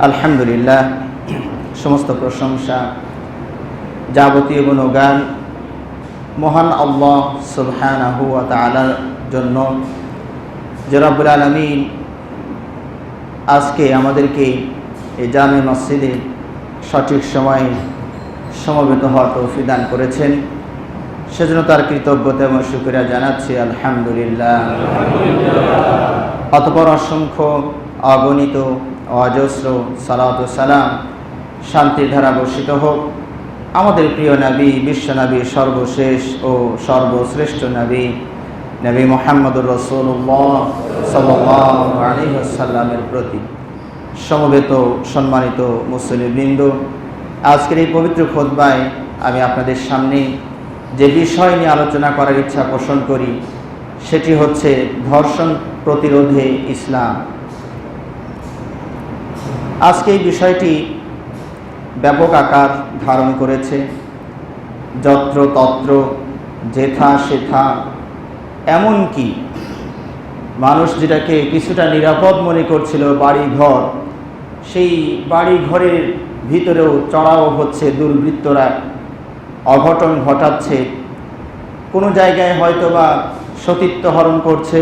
আলহামদুলিল্লাহ, সমস্ত প্রশংসা, যাবতীয় গুণগান মহান আল্লাহ সুবহানাহু ওয়া তাআলার জন্য, যে রব্বুল আলামিন আজকে আমাদেরকে এই জামে মসজিদে সঠিক সময়ে সমবেত হওয়ার তৌফিক দান করেছেন। সেজন্য তার কৃতজ্ঞতা এবং শুকরিয়া জানাচ্ছি, আলহামদুলিল্লাহ। অতঃপর অসংখ্য অগণিত অজস্র সালাত ও সালাম শান্তির ধারা বর্ষিত হোক আমাদের প্রিয় নবী, বিশ্বনবী, সর্বশেষ ও সর্বশ্রেষ্ঠ নবী নবী মুহাম্মদুর রাসূলুল্লাহ সাল্লাল্লাহু আলাইহি ওয়াসাল্লামের প্রতি। সমবেত সম্মানিত মুসলিমবৃন্দ, আজকের এই পবিত্র খুতবায় আমি আপনাদের সামনে যে বিষয় নিয়ে আলোচনা করার ইচ্ছা পোষণ করি সেটি হচ্ছে ধর্ষণ প্রতিরোধে ইসলাম। আজকে এই বিষয়টি ব্যাপক আকার ধারণ করেছে। যত্র তত্র, যেথা সেথা, এমনকি মানুষ যেটাকে কিছুটা নিরাপদ মনে করছিল বাড়ি ঘর, সেই বাড়ি ঘরের ভিতরেও চড়াও হচ্ছে দুর্বৃত্তরা, অঘটন ঘটাচ্ছে। কোনো জায়গায় হয়তোবা সতীত্ব হরণ করছে,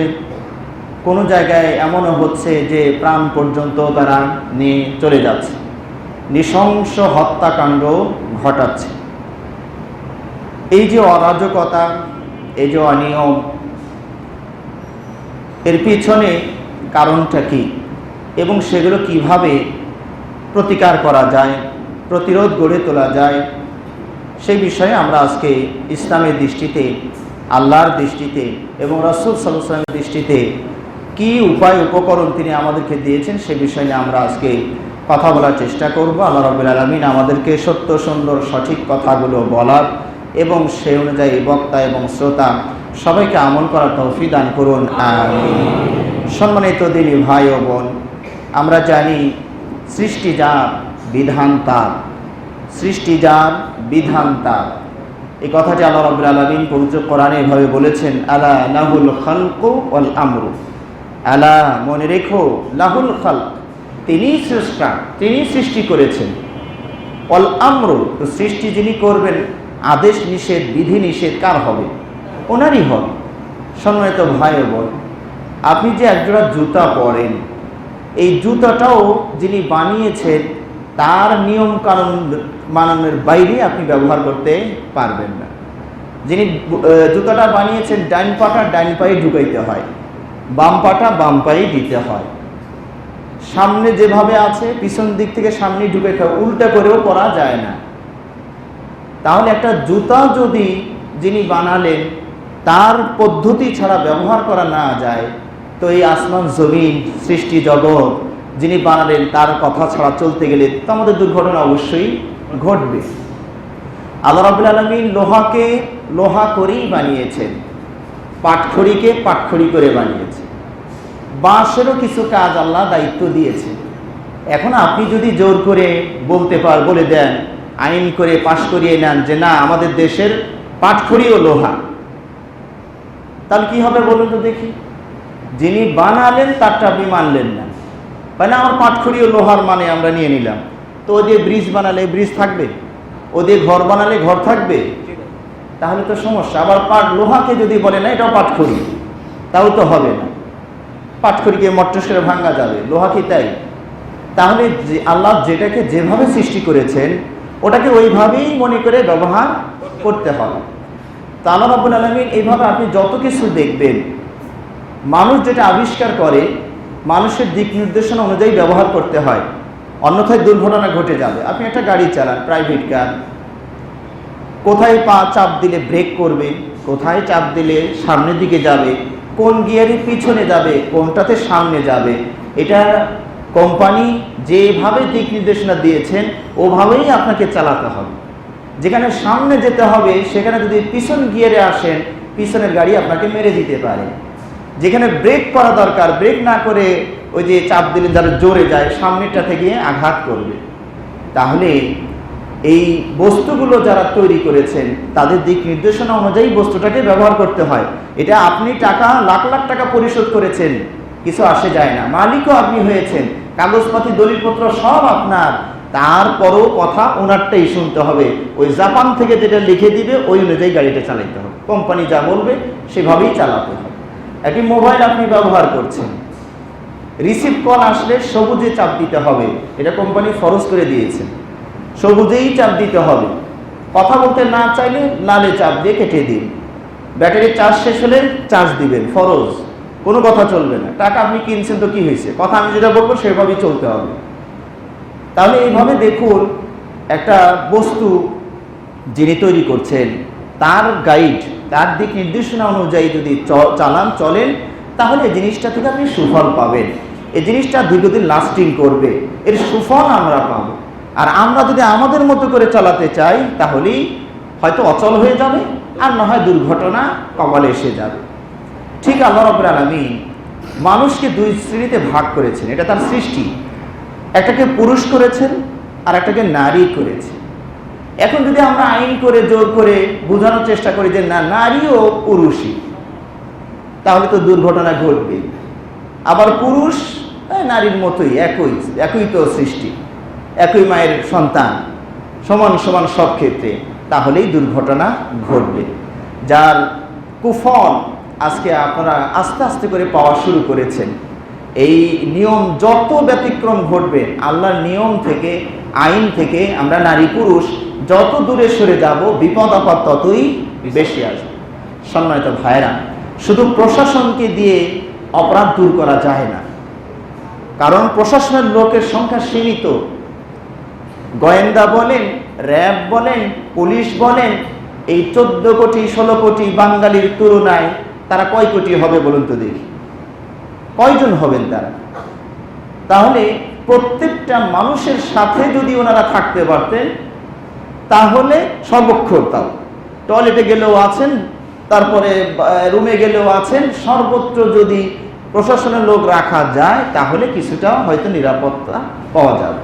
কোনো জায়গায় এমনও হচ্ছে যে প্রাণ পর্যন্ত তারা নিয়ে চলে যাচ্ছে, নৃশংস হত্যাকাণ্ড ঘটাচ্ছে। এই যে অরাজকতা, এই যে অনিয়ম, এর পিছনে কারণটা কি এবং সেগুলো কিভাবে প্রতিকার করা যায়, প্রতিরোধ গড়ে তোলা যায়, সেই বিষয়ে আমরা আজকে ইসলামের দৃষ্টিতে, আল্লাহর দৃষ্টিতে এবং রাসূল সাল্লাল্লাহু আলাইহি ওয়াসাল্লামের দৃষ্টিতে কি উপায় উপকরণ তিনি আমাদেরকে দিয়েছেন সে বিষয়ে আমরা আজকে কথা বলার চেষ্টা করব। আল্লাহ রাব্বুল আলামিন আমাদেরকে সত্য সুন্দর সঠিক কথাগুলো বলার এবং সে অনুযায়ী বক্তা এবং শ্রোতা সবাইকে আমল করার তৌফিক দান করুন, আমিন। সম্মানিত দিনী ভাই ও বোন, আমরা জানি সৃষ্টি যার, বিধান তার। সৃষ্টি যার, বিধান তার। এই কথাটি আল্লাহ রাব্বুল আলামিন পবিত্র কোরআনে এভাবে বলেছেন, আলা লাহুল খালকু ওয়াল আমরু। আলা, মনে রেখো, লাহুল খালক, তিনিই স্রষ্টা, তিনি সৃষ্টি করেছেন। ওয়াল আমরু, তো সৃষ্টি যিনি করবেন, আদেশ নিষেধ, বিধি নিষেধ কার হবে? ওনারই হবে। সম্মানিত ভাই ও বোন, আপনি যে একজোড়া জুতা পরেন, এই জুতাটাও যিনি বানিয়েছেন তার নিয়ম কানুন মানানোর বাইরে আপনি ব্যবহার করতে পারবেন না। যিনি জুতাটা বানিয়েছেন, ডাইন পাটা ডাইন পায়ে ঢুকাইতে হয়, বাম পাটা বাম পায়ে দিতে হয়। সামনে যেভাবে আছে পিছন দিক থেকে সামনে ঢুকাইতে হয়, উল্টা করেও পরা যায় না। তাহলে একটা জুতা যদি যিনি বানালেন তার পদ্ধতি ছাড়া ব্যবহার করা না যায়, তো এই আসমান জমিন সৃষ্টি জগৎ যিনি বানালেন তার কথা ছাড়া চলতে গেলে তো আমাদের দুর্ঘটনা অবশ্যই ঘটবে। আল্লাহ রাব্বুল আলামিন লোহাকে লোহা করেই বানিয়েছেন, পাটখড়িকে পাটখড়ি করে বানিয়েছেন। বাঁশেরও কিছু কাজ আল্লাহ দায়িত্ব দিয়েছেন। এখন আপনি যদি জোর করে বলে দেন, আইন করে পাশ করিয়ে নেন যে না আমাদের দেশের পাটখড়িও লোহা, তাহলে কি হবে বলুন তো দেখি? যিনি বানালেন তারটা আপনি মানলেন না, মানে আমার পাটখড়িও লোহার মানে আমরা নিয়ে নিলাম। তো ওদের ব্রিজ বানালে ব্রিজ থাকবে, ওদের ঘর বানালে ঘর থাকবে, তাহলে তো সমস্যা। আবার লোহাকে যদি বলে না এটাও পাটখড়ি, তাও তো হবে না। পাটখড়িকে মট্টস করে ভাঙা যাবে, লোহা কি তাই? তাহলে আল্লাহ যেটাকে যেভাবে সৃষ্টি করেছেন ওটাকে ওইভাবেই মনে করে ব্যবহার করতে হবে। তা আল্লাহ রাব্বুল আলামিন এইভাবে আপনি যত কিছু দেখবেন, মানুষ যেটা আবিষ্কার করে মানুষের দিক নির্দেশনা অনুযায়ী ব্যবহার করতে হয়, অন্যথায় দুর্ঘটনা ঘটে যাবে। আপনি একটা গাড়ি চালান, প্রাইভেট কার, কোথায় পা চাপ দিলে ব্রেক করবে, কোথায় চাপ দিলে সামনের দিকে যাবে, কোন গিয়ারের পিছনে যাবে, কোনটাতে সামনে যাবে, এটা কোম্পানি যেভাবে দিক নির্দেশনা দিয়েছেন ওভাবেই আপনাকে চালাতে হবে। যেখানে সামনে যেতে হবে সেখানে যদি পিছন গিয়ারে আসেন, পিছনের গাড়ি আপনাকে মেরে দিতে পারে। যেখানে ব্রেক করা দরকার, ব্রেক না করে ওই যে চাপ দিলে যারা জোরে যায় সামনেটা থেকে আঘাত করবে। তাহলে এই বস্তুগুলো যারা তৈরি করেছেন তাদের দিক নির্দেশনা অনুযায়ী বস্তুটাকে ব্যবহার করতে হয়। এটা আপনি টাকা লাখ লাখ টাকা পরিশোধ করেছেন, কিছু আসে যায় না, মালিকও আপনি হয়েছেন, কাগজপাতি দলিলপত্র সব আপনার, তারপরও কথা ওনারটাই শুনতে হবে। ওই জাপান থেকে যেটা লিখে দিবে ওই অনুযায়ী গাড়িটা চালাতে হবে, কোম্পানি যা বলবে সেভাবেই চালাতে হবে। একটি মোবাইল আপনি ব্যবহার করছেন, রিসিভ কল আসলে সবুজে চাপ দিতে হবে, এটা কোম্পানি ফরজ করে দিয়েছে, সবুজেই চাপ দিতে হবে। কথা বলতে না চাইলে লালে চাপ দিয়ে কেটে দিন। ব্যাটারির চার্জ শেষ হলে চার্জ দিবেন, ফরজ, কোনো কথা চলবে না। টাকা আপনি কিনছেন তো কি হয়েছে, কথা আমি যেটা বলবো সেভাবেই চলতে হবে। তাহলে এইভাবে দেখুন, একটা বস্তু যিনি তৈরি করছেন তার গাইড, তার দিক নির্দেশনা অনুযায়ী যদি চলেন, তাহলে এই জিনিসটা থেকে আপনি সুফল পাবেন। এই জিনিসটা দীর্ঘদিন লাস্টিং করবে, এর সুফল আমরা পাবো। আর আমরা যদি আমাদের মতো করে চালাতে চাই, তাহলেই হয়তো অচল হয়ে যাবে, আর না হয় দুর্ঘটনা কপালে এসে যাবে। ঠিক আল্লাহ রাব্বুল আলামিন মানুষকে দুই শ্রেণীতে ভাগ করেছেন, এটা তার সৃষ্টি। একটাকে পুরুষ করেছেন আর একটাকে নারী করেছেন। এখন যদি আমরা আইন করে জোর করে বোঝানোর চেষ্টা করি যে না, নারীও পুরুষই, তাহলে তো দুর্ঘটনা ঘটবে। আবার পুরুষ নারীর মতোই, একই তো সৃষ্টি, একই মায়ের সন্তান, সমান সমান সব ক্ষেত্রে, তাহলেই দুর্ঘটনা ঘটবে। যার কুফল আজকে আপনারা আস্তে আস্তে করে পাওয়া শুরু করেছেন। এই নিয়ম যত ব্যতিক্রম ঘটবে, আল্লাহর নিয়ম থেকে, আইন থেকে আমরা নারী পুরুষ যত দূরে সরে যাব, বিপদ আপদ ততই বেশি আসবে। সম্মানিত ভাইরা, শুধু প্রশাসনকে দিয়ে অপরাধ দূর করা যায় না, কারণ প্রশাসনের লোকের সংখ্যা সীমিত। গোয়েন্দা বলেন, র্যাব বলেন, পুলিশ বলেন, এই 14 কোটি 16 কোটি বাঙালির তুলনায় তারা কয় কোটি হবে বলুন তো দেখি, কয়জন হবেন তারা? তাহলে প্রত্যেকটা মানুষের সাথে যদি ওনারা থাকতে পারতেন, তাহলে সর্বক্ষণ, তাও টয়লেটে গেলেও আছেন, তারপরে রুমে গেলেও আছেন, সর্বত্র যদি প্রশাসনের লোক রাখা যায়, তাহলে কিছুটা হয়তো নিরাপত্তা পাওয়া যাবে।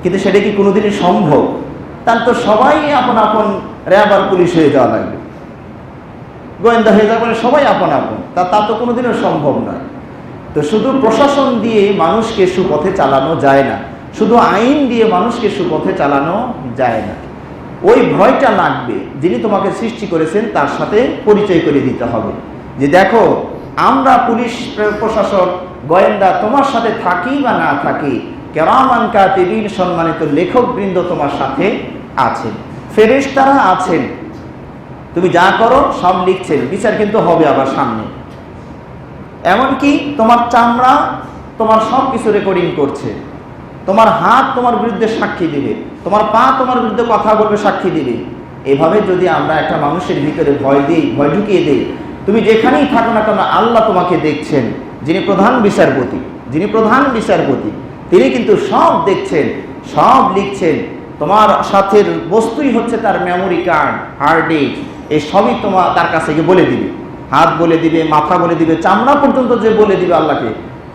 কিন্তু সেটা কি কোনোদিনই সম্ভব? তাহলে তো সবাই আপন আপন র্যাব আর পুলিশ হয়ে যাওয়া লাগবে, গোয়েন্দা হয়ে যাওয়া, মানে সবাই আপন আপন, তা তো কোনোদিনও সম্ভব নয়। তো শুধু প্রশাসন দিয়ে মানুষকে সুপথে চালানো যায় না, শুধু আইন দিয়ে মানুষকে সুপথে চালানো যায় না। ওই ভয়টা লাগবে, যিনি তোমাকে সৃষ্টি করেছেন তার সাথে পরিচয় করে দিতে হবে যে দেখো, আমরা পুলিশ প্রশাসন গোয়েন্দা তোমার সাথে থাকি বা না থাকি, কিরামান কাতিবিন সম্মানিত লেখকবৃন্দ তোমার সাথে আছেন, ফেরেশতারা আছেন, তুমি যা করো সব লিখছেন, বিচার কিন্তু হবে আবার সামনে। এমনকি তোমার চামড়া তোমার সব কিছু রেকর্ডিং করছে, তোমার হাত তোমার বিরুদ্ধে সাক্ষী দিবে, তোমার পা তোমার বিরুদ্ধে কথা বলবে, সাক্ষী দিবে। এভাবে যদি আমরা একটা মানুষের ভিতরে ভয় ঢুকিয়ে দিই, তুমি যেখানেই থাকো না কেন আল্লাহ তোমাকে দেখছেন। যিনি প্রধান বিচারপতি তিনি কিন্তু সব দেখছেন, সব লিখছেন। তোমার সাথের বস্তুই হচ্ছে তার মেমোরি কার্ড, হার্ড ডিস্ক, এই সবই তার কাছে গিয়ে বলে দিবে, হাত বলে দিবে, মাথা বলে দিবে, চামড়া পর্যন্ত যে বলে দিবে আল্লাহকে।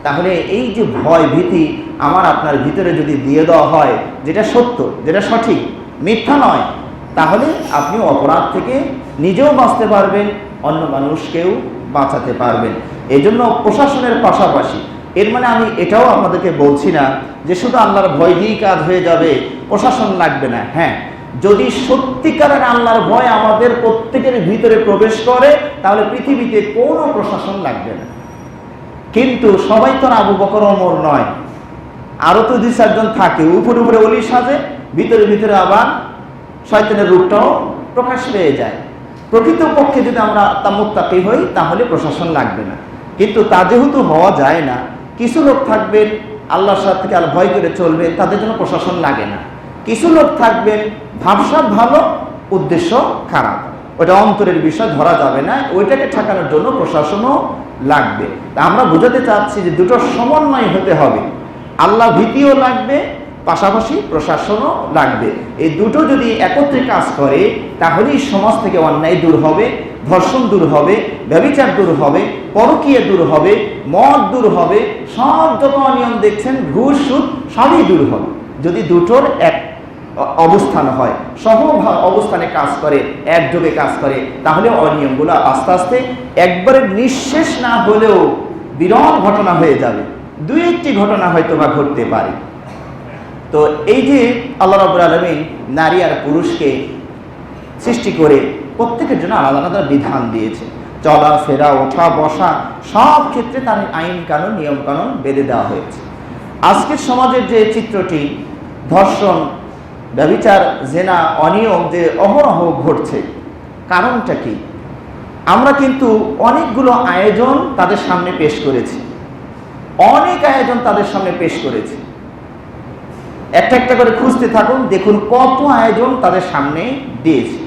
তাহলে এই যে ভয় ভীতি আমার আপনার ভিতরে যদি দিয়ে দেওয়া হয়, যেটা সত্য, যেটা সঠিক, মিথ্যা নয়, তাহলে আপনি অপরাধ থেকে নিজেও বাঁচতে পারবেন, অন্য মানুষকেও বাঁচাতে পারবেন। এই জন্য প্রশাসনের পাশাপাশি, এর মানে আমি এটাও আপনাদেরকে বলছি না যে শুধু আল্লাহর ভয় দিয়েই কাজ হয়ে যাবে, প্রশাসন লাগবে না। হ্যাঁ, যদি সত্যিকারের আল্লাহর ভয় আমাদের প্রত্যেকের ভিতরে প্রবেশ করে, তাহলে পৃথিবীতে কোনো প্রশাসন লাগবে না। কিন্তু সবাই তো আবু বকর ওমর নয়, আরো তো 2-4 জন থাকে, উপরে উপরে ওলি সাজে, ভিতরে ভিতরে আবার শয়তানের রূপটাও প্রকাশ পেয়ে যায়। প্রকৃতপক্ষে যদি আমরা মুত্তাকি হই, তাহলে প্রশাসন লাগবে না। কিন্তু তা যেহেতু হওয়া যায় না, কিছু লোক থাকবেন আল্লাহর সাথে ভয় করে চলবে, তাদের জন্য প্রশাসন লাগে না। কিছু লোক থাকবেন ভাবসাব ভালো, উদ্দেশ্য খারাপ, ওটা অন্তরের বিষয়, ধরা যাবে না, ওইটাকে ঠেকানোর জন্য প্রশাসনও লাগবে। তা আমরা বোঝাতে চাচ্ছি যে দুটোর সমন্বয় হতে হবে, আল্লাহ ভীতিও লাগবে, পাশাপাশি প্রশাসনও লাগবে। এই দুটো যদি একত্রে কাজ করে, তাহলেই সমাজ থেকে অন্যায় দূর হবে, ধর্ষণ দূর হবে, ব্যভিচার দূর হবে, পরকীয়া দূর হবে, মদ দূর হবে, সব যত অনিয়ম দেখছেন, ঘুষ সুদ, সবই দূর হবে। যদি দুটোর এক অবস্থান হয়, সম অবস্থানে কাজ করে, একযোগে কাজ করে, তাহলে অনিয়মগুলো আস্তে আস্তে একবারে নিঃশেষ না হলেও বিরল ঘটনা হয়ে যাবে। দুই একটি ঘটনা হয়তো বা ঘটতে পারে। তো এই যে আল্লাহ রাব্বুল আলামিন নারী আর পুরুষকে সৃষ্টি করে প্রত্যেকের জন্য আলাদা আলাদা বিধান দিয়েছে, চলা ফেরা ওঠা বসা সব ক্ষেত্রে তার আইন কানুন নিয়ম কানুন বেঁধে দেওয়া হয়েছে। আজকের সমাজের যে চিত্রটি, ধর্ষণ, ব্যভিচার, জেনা, অনিয়ম যে অহরহ ঘটছে, কারণটা কি? আমরা কিন্তু অনেকগুলো আয়োজন তাদের সামনে পেশ করেছি, অনেক আয়োজন তাদের সামনে পেশ করেছি। একটা একটা করে খুঁজতে থাকুন, দেখুন কত আয়োজন তাদের সামনে দিয়েছি।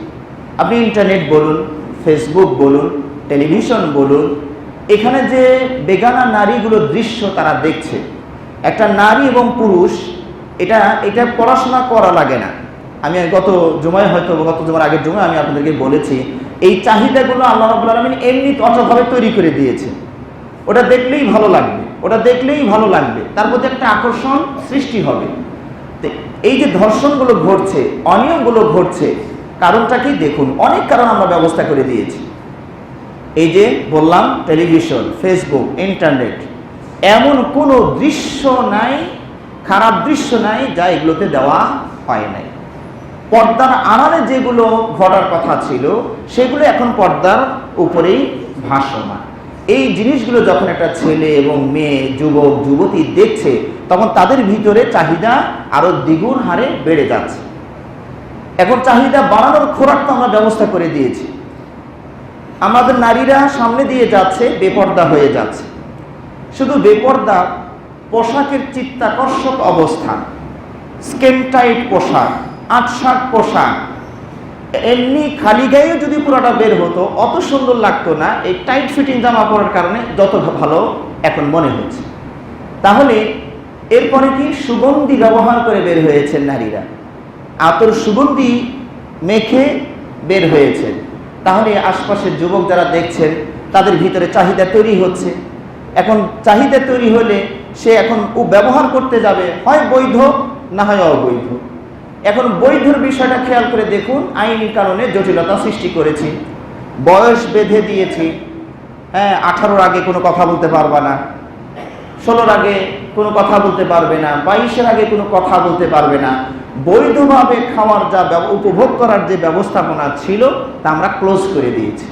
আপনি ইন্টারনেট বলুন, ফেসবুক বলুন, টেলিভিশন বলুন, এখানে যে বেগানা নারীগুলো দৃশ্য তারা দেখছে, একটা নারী এবং পুরুষ, এটা পড়াশোনা করা লাগে না। আমি গত জুমায় হয়তো গত জুমার আগের জুমায় আমি আপনাদেরকে বলেছি, এই চাহিদাগুলো আল্লাহ রাব্বুল আলামিন এমনি অচলভাবে তৈরি করে দিয়েছে। ওটা দেখলেই ভালো লাগবে, ওটা দেখলেই ভালো লাগবে, তার প্রতি একটা আকর্ষণ সৃষ্টি হবে। এই যে ধর্ষণগুলো ঘটছে, অনিয়মগুলো ঘটছে, কারণটা কি? দেখুন, অনেক কারণ আমরা ব্যবস্থা করে দিয়েছি। এই যে বললাম, টেলিভিশন, ফেসবুক, ইন্টারনেট, এমন কোনো দৃশ্য নাই, খারাপ দৃশ্য নাই যা এগুলোতে দেওয়া হয় নাই। পর্দার আড়ালে যেগুলো ঘটার কথা ছিল সেগুলো এখন পর্দার উপরেই ভাসমান। এই জিনিসগুলো যখন একটা ছেলে এবং মেয়ে, যুবক যুবতী দেখছে, তখন তাদের ভিতরে চাহিদা আরো দ্বিগুণ হারে বেড়ে যাচ্ছে। এখন চাহিদা বাড়ানোর খোরাক তো আমরা ব্যবস্থা করে দিয়েছি। আমাদের নারীরা সামনে দিয়ে যাচ্ছে, বেপর্দা হয়ে যাচ্ছে। শুধু বেপর্দা, পোশাকের চিত্তাকর্ষক অবস্থান, স্কিন টাইট পোশাক, আটশাট পোশাক, এমনি খালি গায়ে যদি পুরোটা বের হতো অত সুন্দর লাগতো না, এই টাইট ফিটিং জামা পরার কারণে যত ভালো এখন মনে হচ্ছে। তাহলে এরপরে কি? সুগন্ধি ব্যবহার করে বের হয়েছে নারীরা, আতর সুগন্ধি মেখে বের হয়েছে। তাহলে আশপাশের যুবক যারা দেখছেন তাদের ভিতরে চাহিদা তৈরি হচ্ছে। এখন চাহিদা তৈরি হলে সে এখন ব্যবহার করতে যাবে, হয় বৈধ না হয় অবৈধ। এখন বৈধর বিষয়টা খেয়াল করে দেখুন, আইনি কারণে জটিলতা সৃষ্টি করেছি, বয়স বেঁধে দিয়েছি। 18-র আগে কোনো কথা বলতে পারবে না, 16-র আগে কোনো কথা বলতে পারবে না, 22-এর আগে কোনো কথা বলতে পারবে না। বৈধভাবে খাওয়ার যা উপভোগ করার যে ব্যবস্থাপনা ছিল তা আমরা ক্লোজ করে দিয়েছি।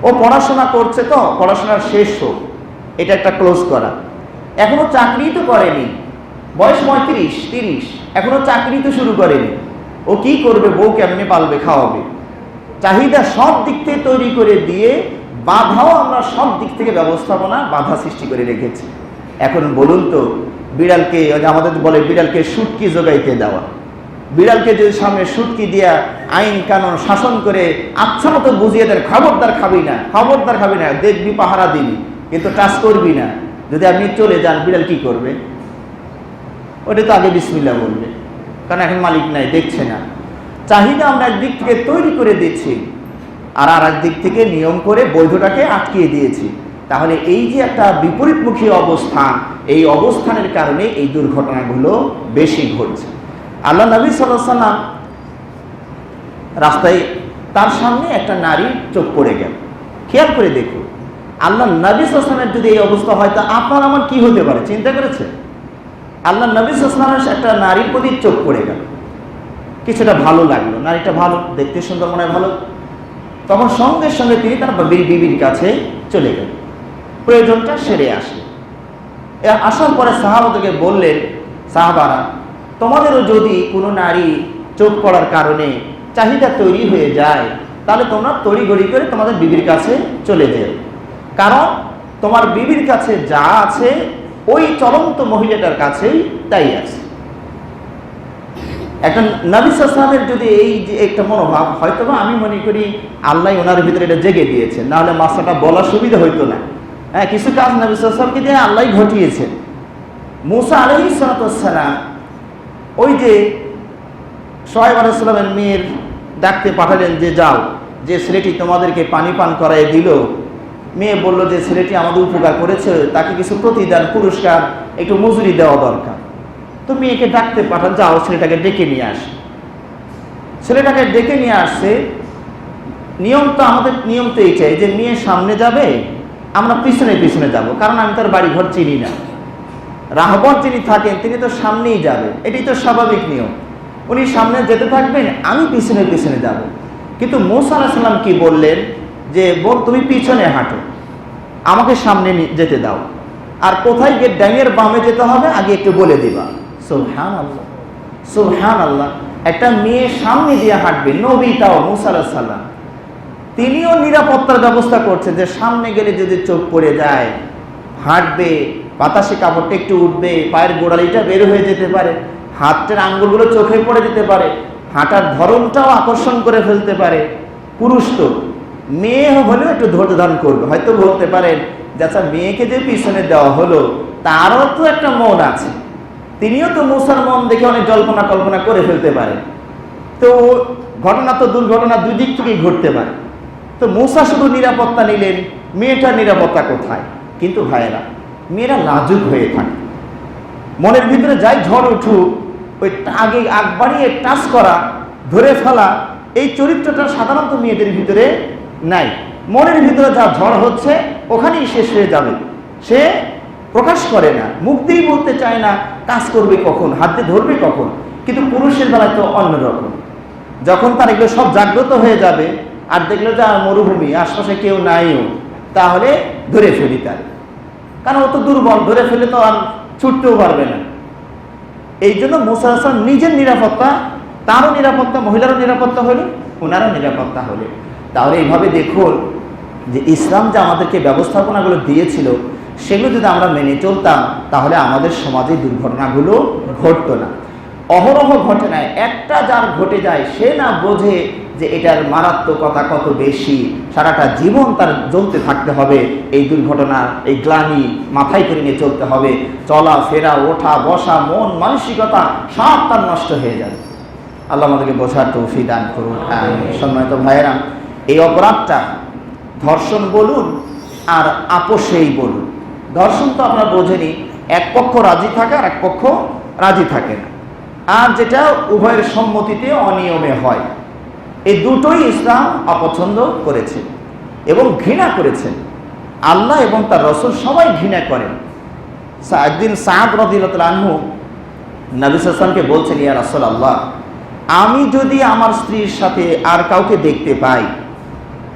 ও পড়াশোনা করছে, তো পড়াশোনার শেষ হোক, এটা একটা ক্লোজ করা। এখনো চাকরি তো করেনি, বয়স 35-30, এখনো চাকরি তো শুরু করেনি। ও কি করবে? বউ কেমনে পালবে, খাওয়াবে? চাহিদা সব দিক থেকে তৈরি করে দিয়ে বাধাও আমরা সব দিক থেকে ব্যবস্থাপনা বাধা সৃষ্টি করে রেখেছি। এখন বলুন তো, বিড়ালকে, আমাদের বলে বিড়ালকে শুটকি জোগাইতে দেওয়া, বিড়ালকে যদি সামনে শুটকি দিয়া আইন কানুন শাসন করে আচ্ছা মতো বুঝিয়ে দেন, খবরদার খাবি না, খবরদার খাবি না, দেখবি পাহারা দিবি, কিন্তু টাচ করবি না, যদি আপনি চলে যান বিড়াল কি করবে? ওটা তো আগে বিসমিল্লাহ বলবে, কারণ এখন মালিক নাই, দেখছে না। চাহিদা আমরা একদিক থেকে তৈরি করে দিচ্ছি, আর এক দিক থেকে নিয়ম করে বৈধটাকে আটকিয়ে দিয়েছি। তাহলে এই যে একটা বিপরীতমুখী অবস্থান, এই অবস্থানের কারণে এই দুর্ঘটনাগুলো বেশি ঘটছে। আল্লাহ নবী সাল্লাল্লাহু আলাইহি ওয়াসাল্লাম রাস্তায়, তার সামনে একটা নারী চোখ পড়ে গেল। খেয়াল করে দেখুন, আল্লাহ নবী সাল্লাল্লাহু আলাইহি ওয়াসাল্লামের যদি এই অবস্থা হয় তা আপনার আমার কি হতে পারে? চিন্তা করেছে? আল্লাহ নবী সাল্লাল্লাহু আলাইহি ওয়াসাল্লামের একটা নারীর প্রতি চোখ পড়ে গেল, কিছুটা ভালো লাগলো, নারীটা ভালো, দেখতে সুন্দর, মনে হয় ভালো। তখন সঙ্গে সঙ্গে তিনি তার বিবির কাছে চলে গেলেন, প্রয়োজনটা সেরে আসে। আসার পরে সাহাবাদেরকে বললেন, সাহাবারা, তোমাদেরও যদি কোনো নারী চোখ পড়ার কারণে চাহিদা তৈরি হয়ে যায়, তাহলে তোমরা তড়িঘড়ি করে তোমাদের বিবির কাছে চলে যেও, কারণ তোমার বিবির কাছে যা আছে ওই চলন্ত মহিলাটার কাছেই তাই আছে। একটা নবী সাল্লাল্লাহু আলাইহি ওয়াসাল্লামের যদি এই যে একটা মনোভাব, হয়তো বা আমি মনে করি আল্লাহ ওনার ভিতরে এটা জেগে দিয়েছেন, নাহলে মাসাটা বলা সুবিধা হইতো না। কিছু কাজ নবী সাল্লাল্লাহু আলাইহি ওয়াসাল্লামকে দিয়ে আল্লাহ ঘটিয়েছেন। মুসা আলাইহিস সালাম ওই যে শুআয়ব আলাইহিস সালামের মেয়ের ডাকতে পাঠালেন যে যাও, যে ছেলেটি তোমাদেরকে পানি পান করায় দিল। মেয়ে বলল যে ছেলেটি আমাদের উপকার করেছে, তাকে কিছু প্রতিদান, পুরস্কার, একটু মজুরি দেওয়া দরকার। তো মেয়েকে ডাকতে পাঠান, যাও ছেলেটাকে ডেকে নিয়ে আসে। ছেলেটাকে ডেকে নিয়ে আসছে। আমাদের নিয়ম তো এইটাই যে মেয়ে সামনে যাবে, আমরা পিছনে পিছনে যাব, কারণ আমি তার বাড়ি ঘর চিনি না। রাহবর যিনি থাকেন তিনি তো সামনেই যাবেন, এটি তো স্বাভাবিক নিয়ম। উনি সামনে যেতে থাকবেন, আমি পিছনে পিছনে যাব। কিন্তু মূসা আলাইহিস সালাম কি বললেন যে বোন তুমি পিছনে হাঁটো, আমাকে সামনে যেতে দাও, আর কোথায় গিয়ে ডাইনের বামে যেতে হবে আগে একটু বলে দিবা। সুবহানাল্লাহ, সুবহানাল্লাহ। একটা মেয়ে সামনে দিয়ে হাঁটবে, নবী তাও মূসা আলাইহিস সালাম, তিনিও নিরাপত্তার ব্যবস্থা করছেন যে সামনে গেলে যদি চোখ পড়ে যায়, হাঁটবে, বাতাসে কাপড়টা একটু উঠবে, পায়ের গোড়ালিটা বের হয়ে যেতে পারে, হাতের আঙ্গুলগুলো চোখে পড়ে যেতে পারে, হাঁটার ধরনটাও আকর্ষণ করে ফেলতে পারে। পুরুষ তো, মেয়ে হলেও একটু ধৈর্য ধারণ করবে। হয়তো বলতে পারেন যে আচ্ছা মেয়েকে যে পিছনে দেওয়া হলো তারও তো একটা মন আছে, তিনিও তো মূসার মন দেখে অনেক জল্পনা কল্পনা করে ফেলতে পারেন। তো ঘটনা তো দুর্ঘটনা দুই দিক থেকেই ঘটতে পারে। তো মূসা শুধু নিরাপত্তা নিলেন, মেয়েটার নিরাপত্তা কোথায়? কিন্তু ভাইয়েরা, মেয়েরা লাজুক হয়ে থাকে, মনের ভিতরে যাই ঝড় উঠুক, ওই আগে আগ বাড়িয়ে টাচ করা, ধরে ফেলা, এই চরিত্রটা সাধারণত মেয়েদের ভিতরে নাই। মনের ভিতরে যা ঝড় হচ্ছে ওখানেই শেষ হয়ে যাবে, সে প্রকাশ করে না, মুখ দিয়েই বলতে চায় না কাজ করবে কখন, হাতে ধরবে কখন। কিন্তু পুরুষের বেলায় তো অন্যরকম। যখন তার এগুলো সব জাগ্রত হয়ে যাবে আর দেখলো যে মরুভূমি, আশপাশে কেউ নাইও, তাহলে ধরে ফেলি তার, কারণ ও তো দুর্বল, ধরে ফেলে তো আর ছুটতেও পারবে না। এই জন্য মূসা আলাইহিস সালাম নিজের নিরাপত্তা, তারও নিরাপত্তা, মহিলারও নিরাপত্তা হলে, ওনারও নিরাপত্তা হলে। তাহলে এইভাবে দেখুন যে ইসলাম যে আমাদেরকে ব্যবস্থাপনাগুলো দিয়েছিল সেগুলো যদি আমরা মেনে চলতাম তাহলে আমাদের সমাজে দুর্ঘটনাগুলো ঘটতো না। অহরহ ঘটনায় একটা যার ঘটে যায় সে না বোঝে যে এটার মারাত্মকতা কত বেশি, সারাটা জীবন তার জ্বলতে থাকতে হবে এই দুর্ঘটনা, এই গ্লানি মাথায় করে নিয়ে চলতে হবে। চলা ফেরা, ওঠা বসা, মন মানসিকতা সব তার নষ্ট হয়ে যাবে। আল্লাহ আমাদেরকে বোঝার তৌফিক দান করুন। সম্মানিত ভাইয়েরা, এই অপরাধটা ধর্ষণ বলুন আর আপোষেই বলুন, ধর্ষণ তো আপনারা বোঝেনি, এক পক্ষ রাজি থাকে আর এক পক্ষ রাজি থাকে না, আর যেটা উভয়ের সম্মতিতে অনিয়মে হয়, এই দুটোই ইসলাম অপছন্দ করেছে এবং ঘৃণা করেছেন। আল্লাহ এবং তার রাসূল সবাই ঘৃণা করেন। একদিন সাদ রাদিয়াল্লাহু আনহু নবী সাল্লাল্লাহু আলাইহি ওয়াসাল্লামকে বলছেন, ইয়া রাসূলুল্লাহ, আমি যদি আমার স্ত্রীর সাথে আর কাউকে দেখতে পাই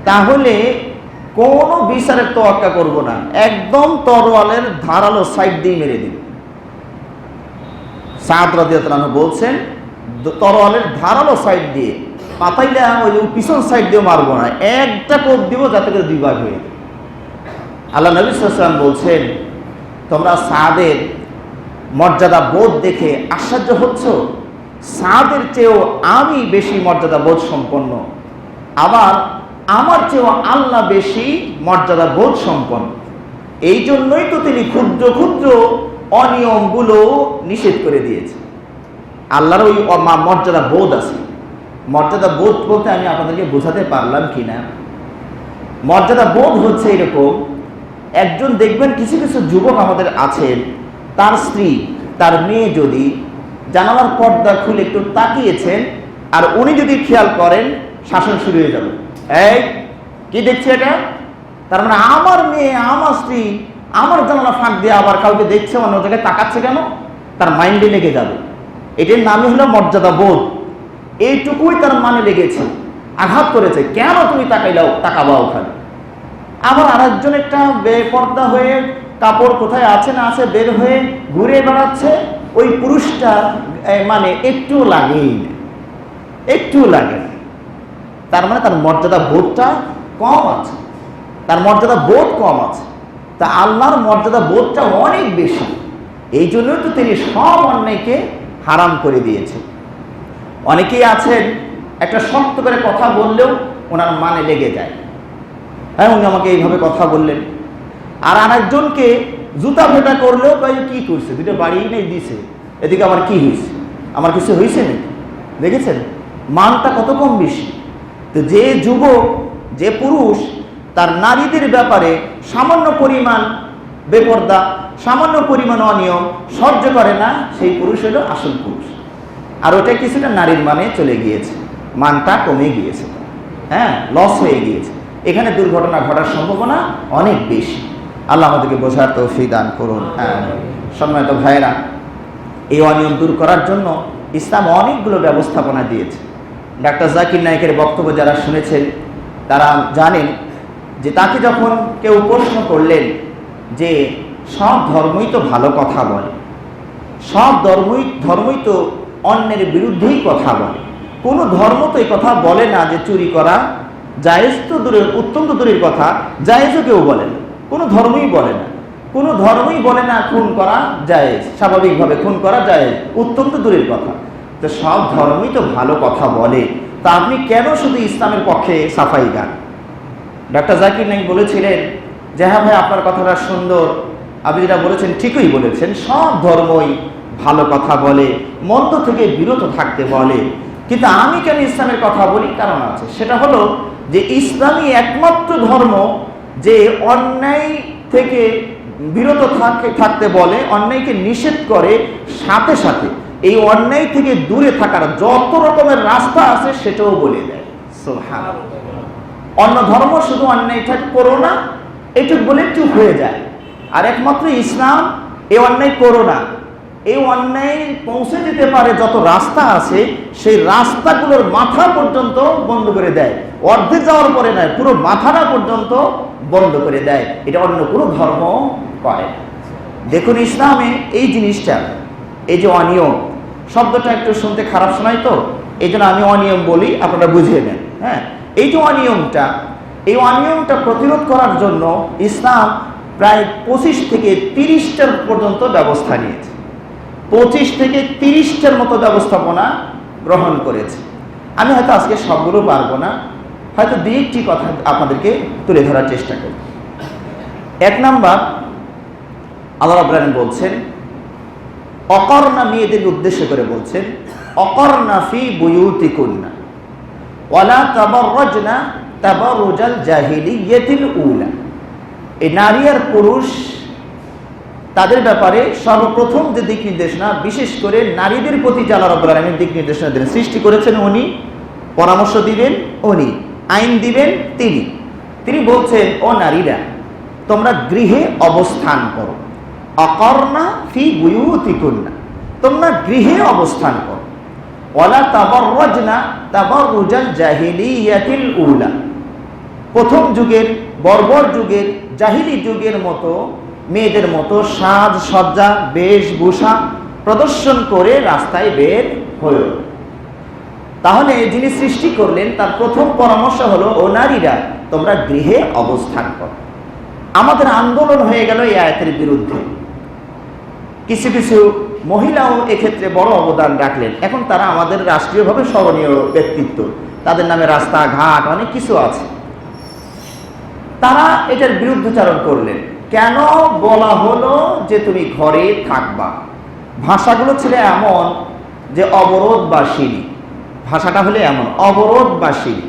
তাহলে কোনো বিচারের তোয়াক্কা করব না, একদম তরোয়ালের ধারালো সাইড দিয়ে মেরে দিব। সাদ রাদিয়াল্লাহু আনহু বলছেন তরোয়ালের ধারালো সাইড দিয়ে, পাতাইলে ওই পিছন সাইড দিয়ে মারবো না, একটা কোপ দিব যাতে করে দুই ভাগ হয়ে যায়। আল্লাহ নবী সাল্লাল্লাহু আলাইহি ওয়াসাল্লাম বলছেন, তোমরা সাদের মর্যাদা বোধ দেখে আশ্চর্য হচ্ছ, সাদের চেয়েও আমি বেশি মর্যাদা বোধ সম্পন্ন, আবার আমার চেয়েও আল্লাহ বেশি মর্যাদা বোধ সম্পন্ন। এই জন্যই তো তিনি ক্ষুদ্র ক্ষুদ্র অনিয়মগুলো নিষেধ করে দিয়েছে। আল্লাহর ওই মর্যাদা বোধ আছে। মর্যাদা বোধ বলতে আমি আপনাদেরকে বোঝাতে পারলাম কিনা, মর্যাদা বোধ হচ্ছে এরকম, একজন দেখবেন কিছু কিছু যুবক আমাদের আছেন, তার স্ত্রী তার মেয়ে যদি জানালার পর্দা খুলে একটু তাকিয়েছেন আর উনি যদি খেয়াল করেন, শাসন শুরু হয়ে যাবে, এই কি দেখছে এটা? তার মানে আমার মেয়ে, আমার স্ত্রী আমার জানালা ফাঁক দিয়ে আবার কাউকে দেখছে, অন্য জায়গায় তাকাচ্ছে কেন, তার মাইন্ডে লেগে যাবে। এটার নামই হলো মর্যাদা বোধ। এইটুকুই তার মানে লেগেছে, আঘাত করেছে, কেন তুমি তাকাবা ওখানে। আবার আরেকজন একটা বেপর্দা হয়ে কাপড় কোথায় আছে না আছে বের হয়ে ঘুরে বেড়াচ্ছে, ওই পুরুষটা মানে একটু লাগেই না, একটু লাগে না। তার মানে তার মর্যাদা বোধটা কম আছে, তার মর্যাদা বোধ কম আছে। তা আল্লাহর মর্যাদা বোধটা অনেক বেশি, এই জন্যই তো তিনি সব অন্যায়কে হারাম করে দিয়েছে। অনেকেই আছেন একটা শক্ত করে কথা বললেও ওনার মানে লেগে যায়, হ্যাঁ উনি আমাকে এইভাবে কথা বললেন। আর আরেকজনকে জুতা ফেটা করলেও ভাই কি করছে, দুটো বাড়িই নেই দিছে, এদিকে আমার কি হয়েছে, আমার কিছু হয়েছে নাকি? দেখেছেন মানটা কত কম বেশি। তো যে যুবক, যে পুরুষ তার নারীদের ব্যাপারে সামান্য পরিমাণ বেপর্দা, সামান্য পরিমাণ অনিয়ম সহ্য করে না, সেই পুরুষ হলো আসল পুরুষ। আর ওটা কিছুটা নারীর মানে চলে গিয়েছে, মানটা কমে গিয়েছে, হ্যাঁ লস হয়ে গিয়েছে। এখানে দুর্ঘটনা ঘটার সম্ভাবনা অনেক বেশি। আল্লাহ আমাদেরকে বোঝার তৌফিক দান করুন। সম্মানিত ভাইয়েরা, এই অনিয়ম দূর করার জন্য ইসলাম অনেকগুলো ব্যবস্থাপনা দিয়েছে। ডাক্তার জাকির নায়েকের বক্তব্য যারা শুনেছেন তারা জানেন যে তাকে যখন কেউ প্রশ্ন করলেন যে সব ধর্মই তো ভালো কথা বলে, সব ধর্মই তো অন্যের বিরুদ্ধেই কথা বলে, কোনো ধর্ম তো এই কথা বলে না যে চুরি করা জায়েজ, তো দূরের অত্যন্ত দূরের কথা জায়েজও কেউ বলে না, কোনো ধর্মই বলে না, কোনো ধর্মই বলে না খুন করা জায়েজ, স্বাভাবিকভাবে খুন করা জায়েজ, অত্যন্ত দূরের কথা। তো সব ধর্মই তো ভালো কথা বলে, তা আপনি কেন শুধু ইসলামের পক্ষে সাফাই গান? ডাক্তার জাকির নায়েক বলেছিলেন যে হ্যাঁ ভাই, আপনার কথাটা সুন্দর, আপনি যেটা বলেছেন ঠিকই বলেছেন, সব ধর্মই ভালো কথা বলে, মন্দ থেকে বিরত থাকতে বলে, কিন্তু আমি কেন ইসলামের কথা বলি? কারণ আছে, সেটা হলো যে ইসলামই একমাত্র ধর্ম যে অন্যায় থেকে বিরত থাকতে বলে, অন্যায়কে নিষেধ করে, সাথে সাথে এই অন্যায় থেকে দূরে থাকার যত রকমের রাস্তা আছে সেটাও বলে দেয়। সুবহানাল্লাহ। অন্য ধর্ম শুধু অন্যায়টা করো না এটুক বলে চুপ হয়ে যায়, আর একমাত্র ইসলাম এই অন্যায় করো না, এই অন্যায় পৌঁছে যেতে পারে যত রাস্তা আছে সেই রাস্তাগুলোর মাথা পর্যন্ত বন্ধ করে দেয়, অর্ধেক যাওয়ার পরে নয়, পুরো মাথাটা পর্যন্ত বন্ধ করে দেয়। এটা অন্য কোনো ধর্ম করে না। দেখুন ইসলামে এই জিনিসটা, এই যে অনিয়ম শব্দটা একটু শুনতে খারাপ শোনায়, তো এই জন্য আমি অনিয়ম বলি, আপনারা বুঝিয়ে নেন। হ্যাঁ, এই যে এই অনিয়মটা প্রতিরোধ করার জন্য ইসলাম প্রায় 25 থেকে 30টার পর্যন্ত ব্যবস্থা নিয়েছে, 25 থেকে 30টার মতো ব্যবস্থাপনা গ্রহণ করেছে। আমি হয়তো আজকে সবগুলো পারবো না, হয়তো দুই একটি কথা আপনাদেরকে তুলে ধরার চেষ্টা করব। 1 নাম্বার, আল্লাহ রাব্বুল আলামিন বলছেন, অকর্ণা, মেয়েদের উদ্দেশ্য করে বলছেন, অকর্ণা ফি বুয়ুতিকুন্না ওয়ালা তাবাররাজনা তাবাররুজাল জাহিলিয়াতিল উলা। এই নারী আর পুরুষ তাদের ব্যাপারে সর্বপ্রথম যে দিক নির্দেশনা, বিশেষ করে নারীদের প্রতি যে আল্লাহ রাব্বুল আলামিন দিক নির্দেশনা দেন, সৃষ্টি করেছেন উনি, পরামর্শ দিবেন উনি, আইন দিবেন তিনি বলছেন, ও নারীরা তোমরা গৃহে অবস্থান করো, অকর্ণা ফি বুয়ুতিকুন্না, তোমরা গৃহে অবস্থান করো, ওয়ালা তাবাররাজনা তাবাররুজাল জাহিলিয়াতিল উলা, প্রথম যুগের বর্বর যুগের জাহিলি যুগের মতো মেয়েদের মতো সাজ সজ্জা বেশভূষা প্রদর্শন করে রাস্তায় বের হলো। তাহলে যিনি সৃষ্টি করলেন তার প্রথম পরামর্শ হলো, ও নারীরা তোমরা গৃহে অবস্থান করো। আমাদের আন্দোলন হয়ে গেল এই আয়াতের বিরুদ্ধে, কিছু কিছু মহিলাও এক্ষেত্রে বড় অবদান রাখলেন। এখন তারা আমাদের রাষ্ট্রীয়ভাবে স্মরণীয় ব্যক্তিত্ব, তাদের নামে রাস্তাঘাট অনেক কিছু আছে। তারা এটার বিরুদ্ধাচরণ করলেন। কেন বলা হলো যে তুমি ঘরে থাকবা? ভাষাগুলো ছিল এমন যে অবরোধ বা সিঁড়ি, ভাষাটা হলে এমন অবরোধ বা সিঁড়ি।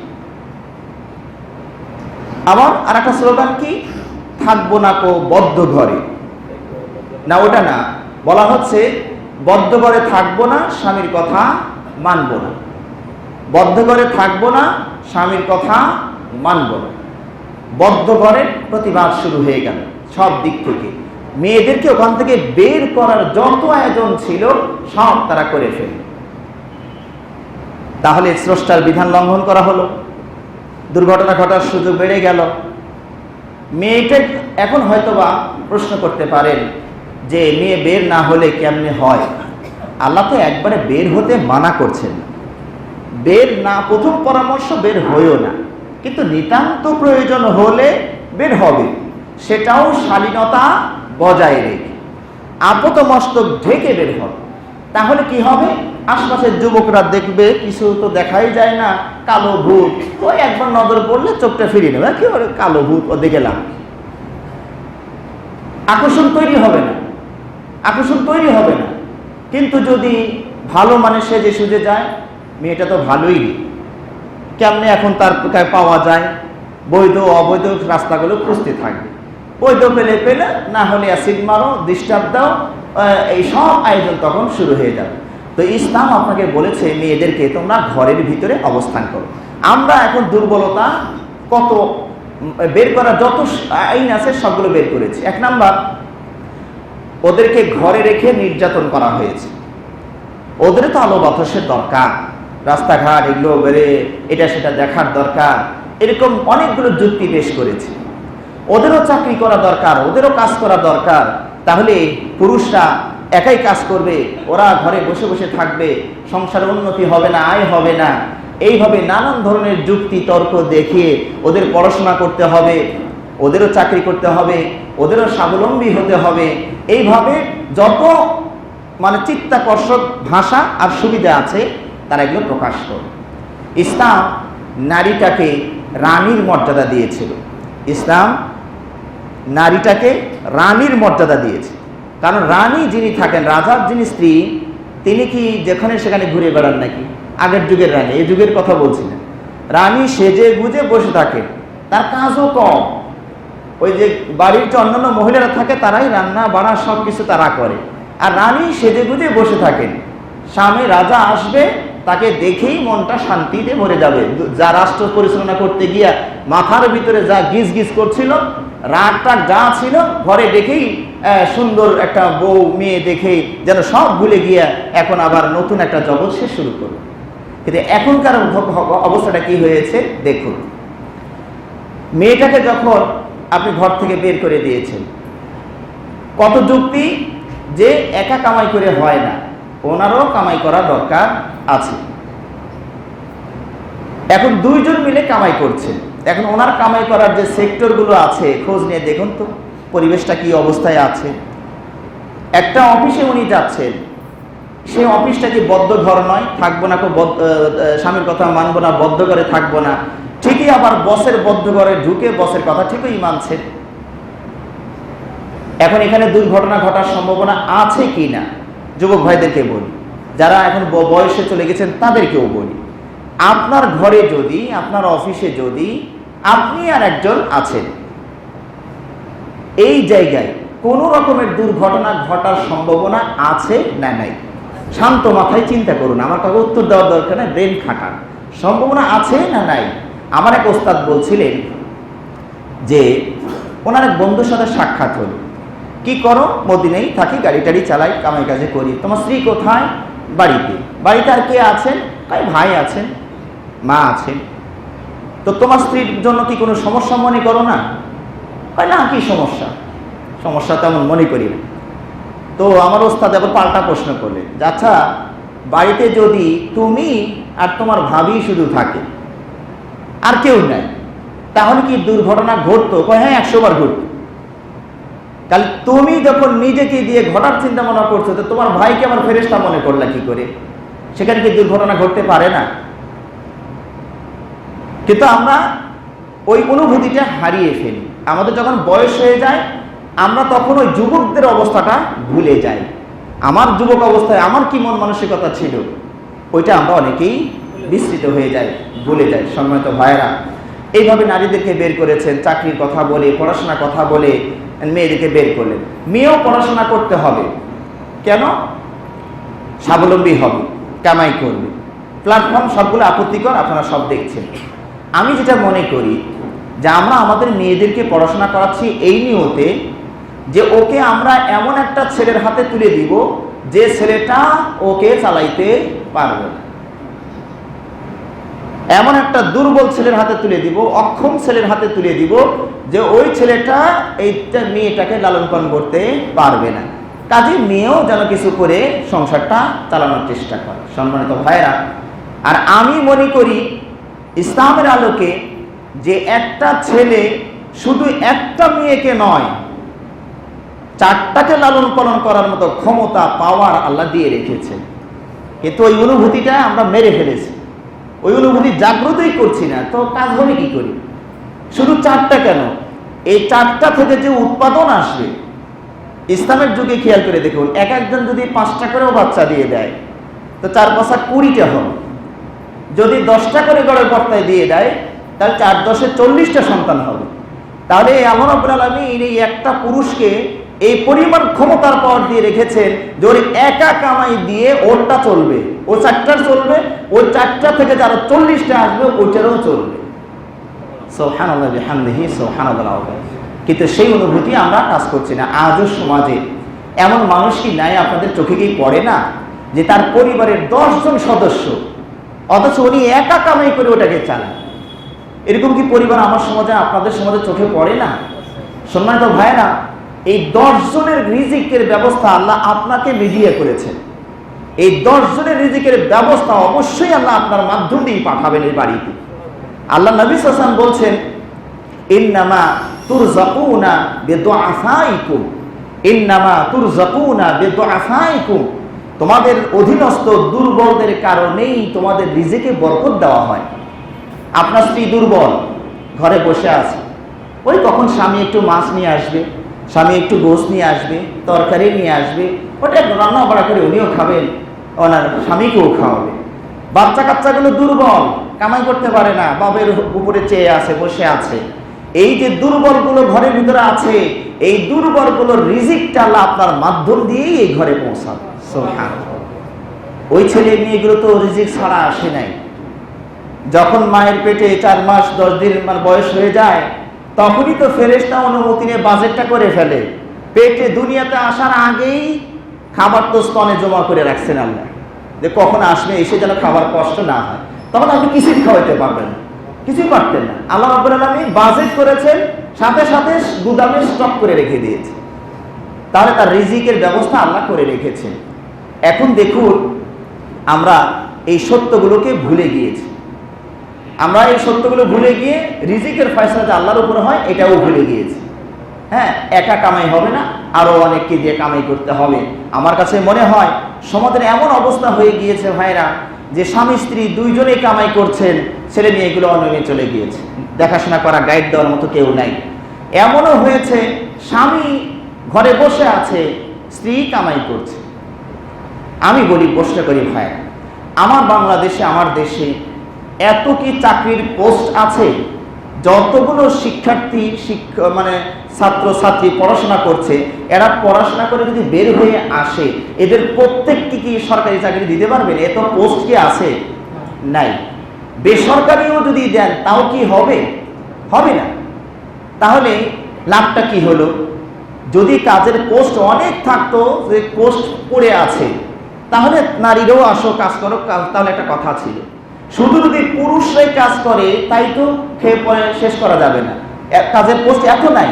আবার আর একটা স্লোগান কি, থাকবো না কো বদ্ধ ঘরে, না ওটা না, বলা হচ্ছে বদ্ধ ঘরে থাকবো না, স্বামীর কথা মানবো না, বদ্ধ ঘরে থাকবো না, স্বামীর কথা মানবো না। বদ্ধ ঘরের প্রতিবাদ শুরু হয়ে গেল সব দিক থেকে, মেয়েদেরকে ওখান থেকে বের করার যত আয়োজন ছিল সব তারা করে ফেলল। তাহলে স্রষ্টার বিধান লঙ্ঘন করা হলো, দুর্ঘটনা ঘটার সুযোগ বেড়ে গেল। মেয়েটা এখন হয়তোবা প্রশ্ন করতে পারেন যে মেয়ে বের না হলে কেমনে হয়? আল্লাহ তো একবারে বের হতে মানা করছেন, বের না, প্রথম পরামর্শ বের হইও না, কিন্তু নিতান্ত প্রয়োজন হলে বের হবে, সেটাও শালীনতা বজায় রেখে আপাতমস্তক ঢেকে বের হবে। তাহলে কি হবে? আশপাশের যুবকরা দেখবে, কিছু তো দেখাই যায় না, কালো ভূত, ওই একবার নজর পড়লে চোখটা ফিরিয়ে নেবে, কি বলে কালো ভূত, ও দেখলাম, আকর্ষণ তৈরি হবে না, আকর্ষণ তৈরি হবে না। কিন্তু যদি ভালো মানে সেজে সুজে যায়, মেয়েটা তো ভালোই, কেমনে এখন তার পাওয়া যায়? বৈধ অবৈধ রাস্তাগুলো খুঁজতে থাকবে, বৈধ পেলে পেলে, না হলে অ্যাসিড মারো, ডিস্টার্ব দাও, এই সব আয়োজন তখন শুরু হয়ে যাবে। তো ইসলাম আপনাকে বলেছে মেয়েদেরকে তোমরা ঘরের ভিতরে অবস্থান করো। আমরা এখন দুর্বলতা কত বের করার যত আইন আছে সবগুলো বের করেছি। 1 নাম্বার, ওদেরকে ঘরে রেখে নির্যাতন করা হয়েছে। ওদের তো আলো বাতাসের দরকার, রাস্তাঘাট এগুলো বেড়ে এটা সেটা দেখার দরকার, এরকম অনেকগুলো যুক্তি পেশ করেছে। ওদেরও চাকরি করা দরকার, ওদেরও কাজ করা দরকার। তাহলে পুরুষরা একাই কাজ করবে, ওরা ঘরে বসে বসে থাকবে, সংসারে উন্নতি হবে না, আয় হবে না। এইভাবে নানান ধরনের যুক্তি তর্ক দেখিয়ে ওদের পড়াশোনা করতে হবে, ওদেরও চাকরি করতে হবে, ওদেরও স্বাবলম্বী হতে হবে। এইভাবে যত চিত্তাকর্ষক ভাষা আর সুবিধা আছে তারা এগুলো প্রকাশ করে। ইসলাম নারীটাকে রানীর মর্যাদা দিয়েছিল। ইসলাম নারীটাকে রানীর মর্যাদা দিয়েছে। কারণ রানী যিনি থাকেন, রাজার যিনি স্ত্রী, তিনি কি যেখানে সেখানে ঘুরে বেড়ান নাকি? আগের যুগের রানী, এই যুগের কথা বলছি না। রানী সেজে গুজে বসে থাকেন, তার কাজও কম। ওই যে বাড়ির যে অন্যান্য মহিলারা থাকে তারাই রান্না বাড়া সব কিছু তারা করে, আর রানী সেজে গুজে বসে থাকেন। সামনে রাজা আসবে, তাকে দেখেই মনটা শান্তিতে ভরে যাবে। যা রাষ্ট্র পরিচালনা করতে গিয়া মাথার ভিতরে যা গিজ গিজ করছিল, রাগটা যা ছিল, ঘরে দেখেই সুন্দর একটা বউ মেয়ে দেখেই যেন সব ভুলে গিয়া এখন আবার নতুন একটা জগৎ সে শুরু করবে। কিন্তু এখনকার অবস্থাটা কি হয়েছে দেখুন। মেয়েটাকে যখন আপনি ঘর থেকে বের করে দিয়েছেন, কত যুক্তি যে একা কামাই করে হয় না, ওনারও কামাই করা দরকার আছে। এখন দুইজন মিলে কামাই করছে। এখন ওনার কামাই করার যে সেক্টরগুলো আছে খোঁজ নিয়ে দেখুন তো পরিবেশটা কি অবস্থায় আছে। একটা অফিসে উনি যাচ্ছেন, সেই অফিসটা কি বদ্ধ ঘর নয়? থাকবো না, স্বামীর কথা মানবো না, বদ্ধ ঘরে থাকবো না। ঠিকই আবার বসের বদ্ধ ঘরে ঢুকে বসের কথা ঠিকই মানছেন। এখন এখানে দুর্ঘটনা ঘটার সম্ভাবনা আছে কি না যুবক ভাইদেরকে বলি, যারা এখন বয়সে চলে গেছেন তাদেরকেও বলি। আপনার ঘরে যদি, আপনার অফিসে যদি আপনি আর একজন আছেন, এই জায়গায় কোনো রকমের দুর্ঘটনা ঘটার সম্ভাবনা আছে না নাই? শান্ত মাথায় চিন্তা করুন, আমার কাউকে উত্তর দেওয়ার দরকার নেই, ব্রেন খাটান। সম্ভাবনা আছে না নাই? আমার এক ওস্তাদ বলছিলেন যে ওনার এক বন্ধুর সাথে সাক্ষাৎ হলো। কি করো? মদিনায় থাকি, গাড়ি টাড়ি চালাই, কামাই কাজে করি। তোমার স্ত্রী কোথায়? বাড়িতে। বাড়িতে আর কে আছেন? ভাই আছেন, মা আছেন। তো তোমার স্ত্রীর জন্য কি কোনো সমস্যা মনে করো না? না, কি সমস্যা? সমস্যা তেমন মনে করি না। তো আমার ওস্তাদ আবার পাল্টা প্রশ্ন করলেন, আচ্ছা বাড়িতে যদি তুমি আর তোমার ভাবি শুধু থাকে, আর কেউ নাই, তাহলে কি দুর্ঘটনা ঘটতো? হ্যাঁ, 100 বার ঘটতো। তাহলে তুমি যখন নিজেকে দিয়ে ঘটার চিন্তা মনে করছো, তো তোমার ভাইকে আমার ফেরেশতা মনে করলা কি করে? সেখানে কি দুর্ঘটনা ঘটতে পারে না? কিন্তু আমরা ওই অনুভূতিটা হারিয়ে ফেলি। আমাদের যখন বয়স হয়ে যায়, আমরা তখন ওই যুবকদের অবস্থাটা ভুলে যাই। আমার যুবক অবস্থায় আমার কি মন মানসিকতা ছিল, ওইটা আমরা অনেকেই বিস্মৃত হয়ে যাই, ভুলে যাই। সম্মানিত ভাইয়েরা, এইভাবে নারীদেরকে বের করেছেন, চাকরির কথা বলে, পড়াশোনার কথা বলে মেয়েদেরকে বের করলেন। মেয়েও পড়াশোনা করতে হবে। কেন? স্বাবলম্বী হবে, কামাই করবে। প্ল্যাটফর্ম সবগুলো আপত্তিকর, আপনারা সব দেখছেন। আমি যেটা মনে করি যে আমরা আমাদের মেয়েদেরকে পড়াশোনা করাচ্ছি এই নিয়তে যে ওকে আমরা এমন একটা ছেলের হাতে তুলে দিব যে ছেলেটা ওকে চালাইতে পারবে না। এমন একটা দুর্বল ছেলের হাতে তুলে দিব, অক্ষম ছেলের হাতে তুলে দিব যে ওই ছেলেটা এইটা মেয়েটাকে লালন পালন করতে পারবে না। কাজে মেয়েও যেন কিছু করে সংসারটা চালানোর চেষ্টা করে। সম্মানিত ভাইরা, আর আমি মনে করি ইসলামের আলোকে যে একটা ছেলে শুধু একটা মেয়েকে নয়, 4টাকে লালন পালন করার মতো ক্ষমতা, পাওয়ার আল্লাহ দিয়ে রেখেছেন। কিন্তু ওই অনুভূতিটা আমরা মেরে ফেলেছি, ওই অনুভূতি জাগ্রতই করছি না। তো কাজ হবে কি করি? শুধু 4টা কেন, এই 4টা থেকে যে উৎপাদন আসবে, ইসলামের যুগে খেয়াল করে দেখুন, এক একজন যদি 5টা করেও বাচ্চা দিয়ে দেয়, তো 4 5 20টা হবে। যদি 10টা করে গড়ের পর্দায় দিয়ে দেয়, তাহলে 4 10 40টা সন্তান হবে। তাহলে আল্লাহ রাব্বুল আলামিন এই একটা পুরুষকে এই পরিমাণ ক্ষমতার পাওয়ার দিয়ে রেখেছেন যে ওর একা কামাই দিয়ে ওরটা চলবে, ও 4টার চলবে, ওই 4টা থেকে যারা 40টা আসবে ওইটারও চলবে। সুবহানাল্লাহ বিহামদিহি সুবহানাল্লাহ। কিন্তু সেই অনুভূতি আমরা কাজ করছি না। আজও সমাজে এমন মানুষ কি নাই আপনাদের চোখে কি পড়ে না, যে তার পরিবারের 10 জন সদস্য, অথচ উনি একা কামাই করে ওটাকে চালান? এরকম কি পরিবার আমার সমাজে, আপনাদের সমাজে চোখে পড়ে না? সম্মানিত ভাইরা, এই 10 জনের রিজিকের ব্যবস্থা আল্লাহ আপনাকে মিডিয়ে করেছেন। এই 10 জনের রিজিকের ব্যবস্থা অবশ্যই আল্লাহ আপনার মাধ্যম দিয়ে পাঠাবেন এই বাড়িতে। আল্লাহ নবী সাল্লাল্লাহু আলাইহি ওয়াসাল্লাম বলছেন, ইন্নামা তুরযাকুনা বিদুআফাইকুম, ইন্নামা তুরযাকুনা বিদুআফাইকুম, তোমাদের অধীনস্থ দুর্বলদের কারণেই তোমাদের রিজিকে বরকত দেওয়া হয়। আপনার স্ত্রী দুর্বল, ঘরে বসে আছে, ওই কখন স্বামী একটু মাছ নিয়ে আসবে, স্বামী একটু গোশত নিয়ে আসবে, তরকারি নিয়ে আসবে, ওটা রান্না বাড়া করে উনিও খাবেন, ওনার স্বামীকেও খাওয়াবে। বাচ্চা কাচ্চাগুলো দুর্বল, কামাই করতে পারে না, বাবের উপরে চেয়ে আছে, বসে আছে। এই যে দুর্বলগুলো ঘরের ভিতরে আছে, এই দুর্বলগুলোর রিজিকটা আল্লাহ আপনার মাধ্যম দিয়েই এই ঘরে পৌঁছাবে। সুবহানাল্লাহ। ওই ছেলে মেয়েগুলো তো রিজিক ছাড়া আসে নাই। যখন মায়ের পেটে 4 মাস 10 দিন বয়স হয়ে যায়, তখনই তো ফেরেশতা অনুমতি নিয়ে বাজেটটা করে ফেলে। পেটে দুনিয়াতে আসার আগেই খাবার তো স্তনে জমা করে রাখছেন আল্লাহ, যে কখন আসবে, এসে যেন খাবার কষ্ট না হয়। তখন আপনি কিছুই খাওয়াইতে পারবেন না, কিছুই পারতেন না। আল্লাহ রাব্বুল আলামিন বাজেট করেছেন, সাথে সাথে গুদামে স্টক করে রেখে দিয়েছে। তাহলে তার রিজিকের ব্যবস্থা আল্লাহ করে রেখেছেন। এখন দেখুন, আমরা এই সত্যগুলোকে ভুলে গিয়েছি। আমরা এই সত্যগুলো ভুলে গিয়ে রিজিকের ফয়সালা যে আল্লাহর উপরে হয় এটাও ভুলে গিয়েছি। হ্যাঁ, একা কামাই হবে না, আরো অনেককে দিয়ে কামাই করতে হবে। আমার কাছে মনে হয় সমাজের এমন অবস্থা হয়ে গিয়েছে ভাইরা, যে স্বামী স্ত্রী দুইজনেই কামাই করছেন, ছেলে মেয়েগুলো অন্যমে চলে গিয়েছে, দেখাশোনা করা, গাইড দেওয়ার মতো কেউ নাই। এমনও হয়েছে স্বামী ঘরে বসে আছে, স্ত্রী কামাই করছে। আমি বলি, প্রশ্ন করি ভাই, আমার বাংলাদেশে, আমার দেশে এত কি চাকরির পোস্ট আছে? যতগুলো শিক্ষার্থী ছাত্র ছাত্রী পড়াশোনা করছে, এরা পড়াশোনা করে যদি বের হয়ে আসে, এদের প্রত্যেককে কি সরকারি চাকরি দিতে পারবেন? এত পোস্ট কি আছে? নাই। বেসরকারিও যদি দেন তাও কি হবে? হবে না। তাহলে লাভটা কি হলো? যদি কাজের পোস্ট অনেক থাকতো, যে পোস্ট পড়ে আছে, তাহলে নারীরাও আসো, কাজ করো, তাহলে একটা কথা ছিল। শুধু যদি পুরুষরাই কাজ করে, তাই তো খেয়ে পরে শেষ করা যাবে না, কাজের পোস্ট এত নাই।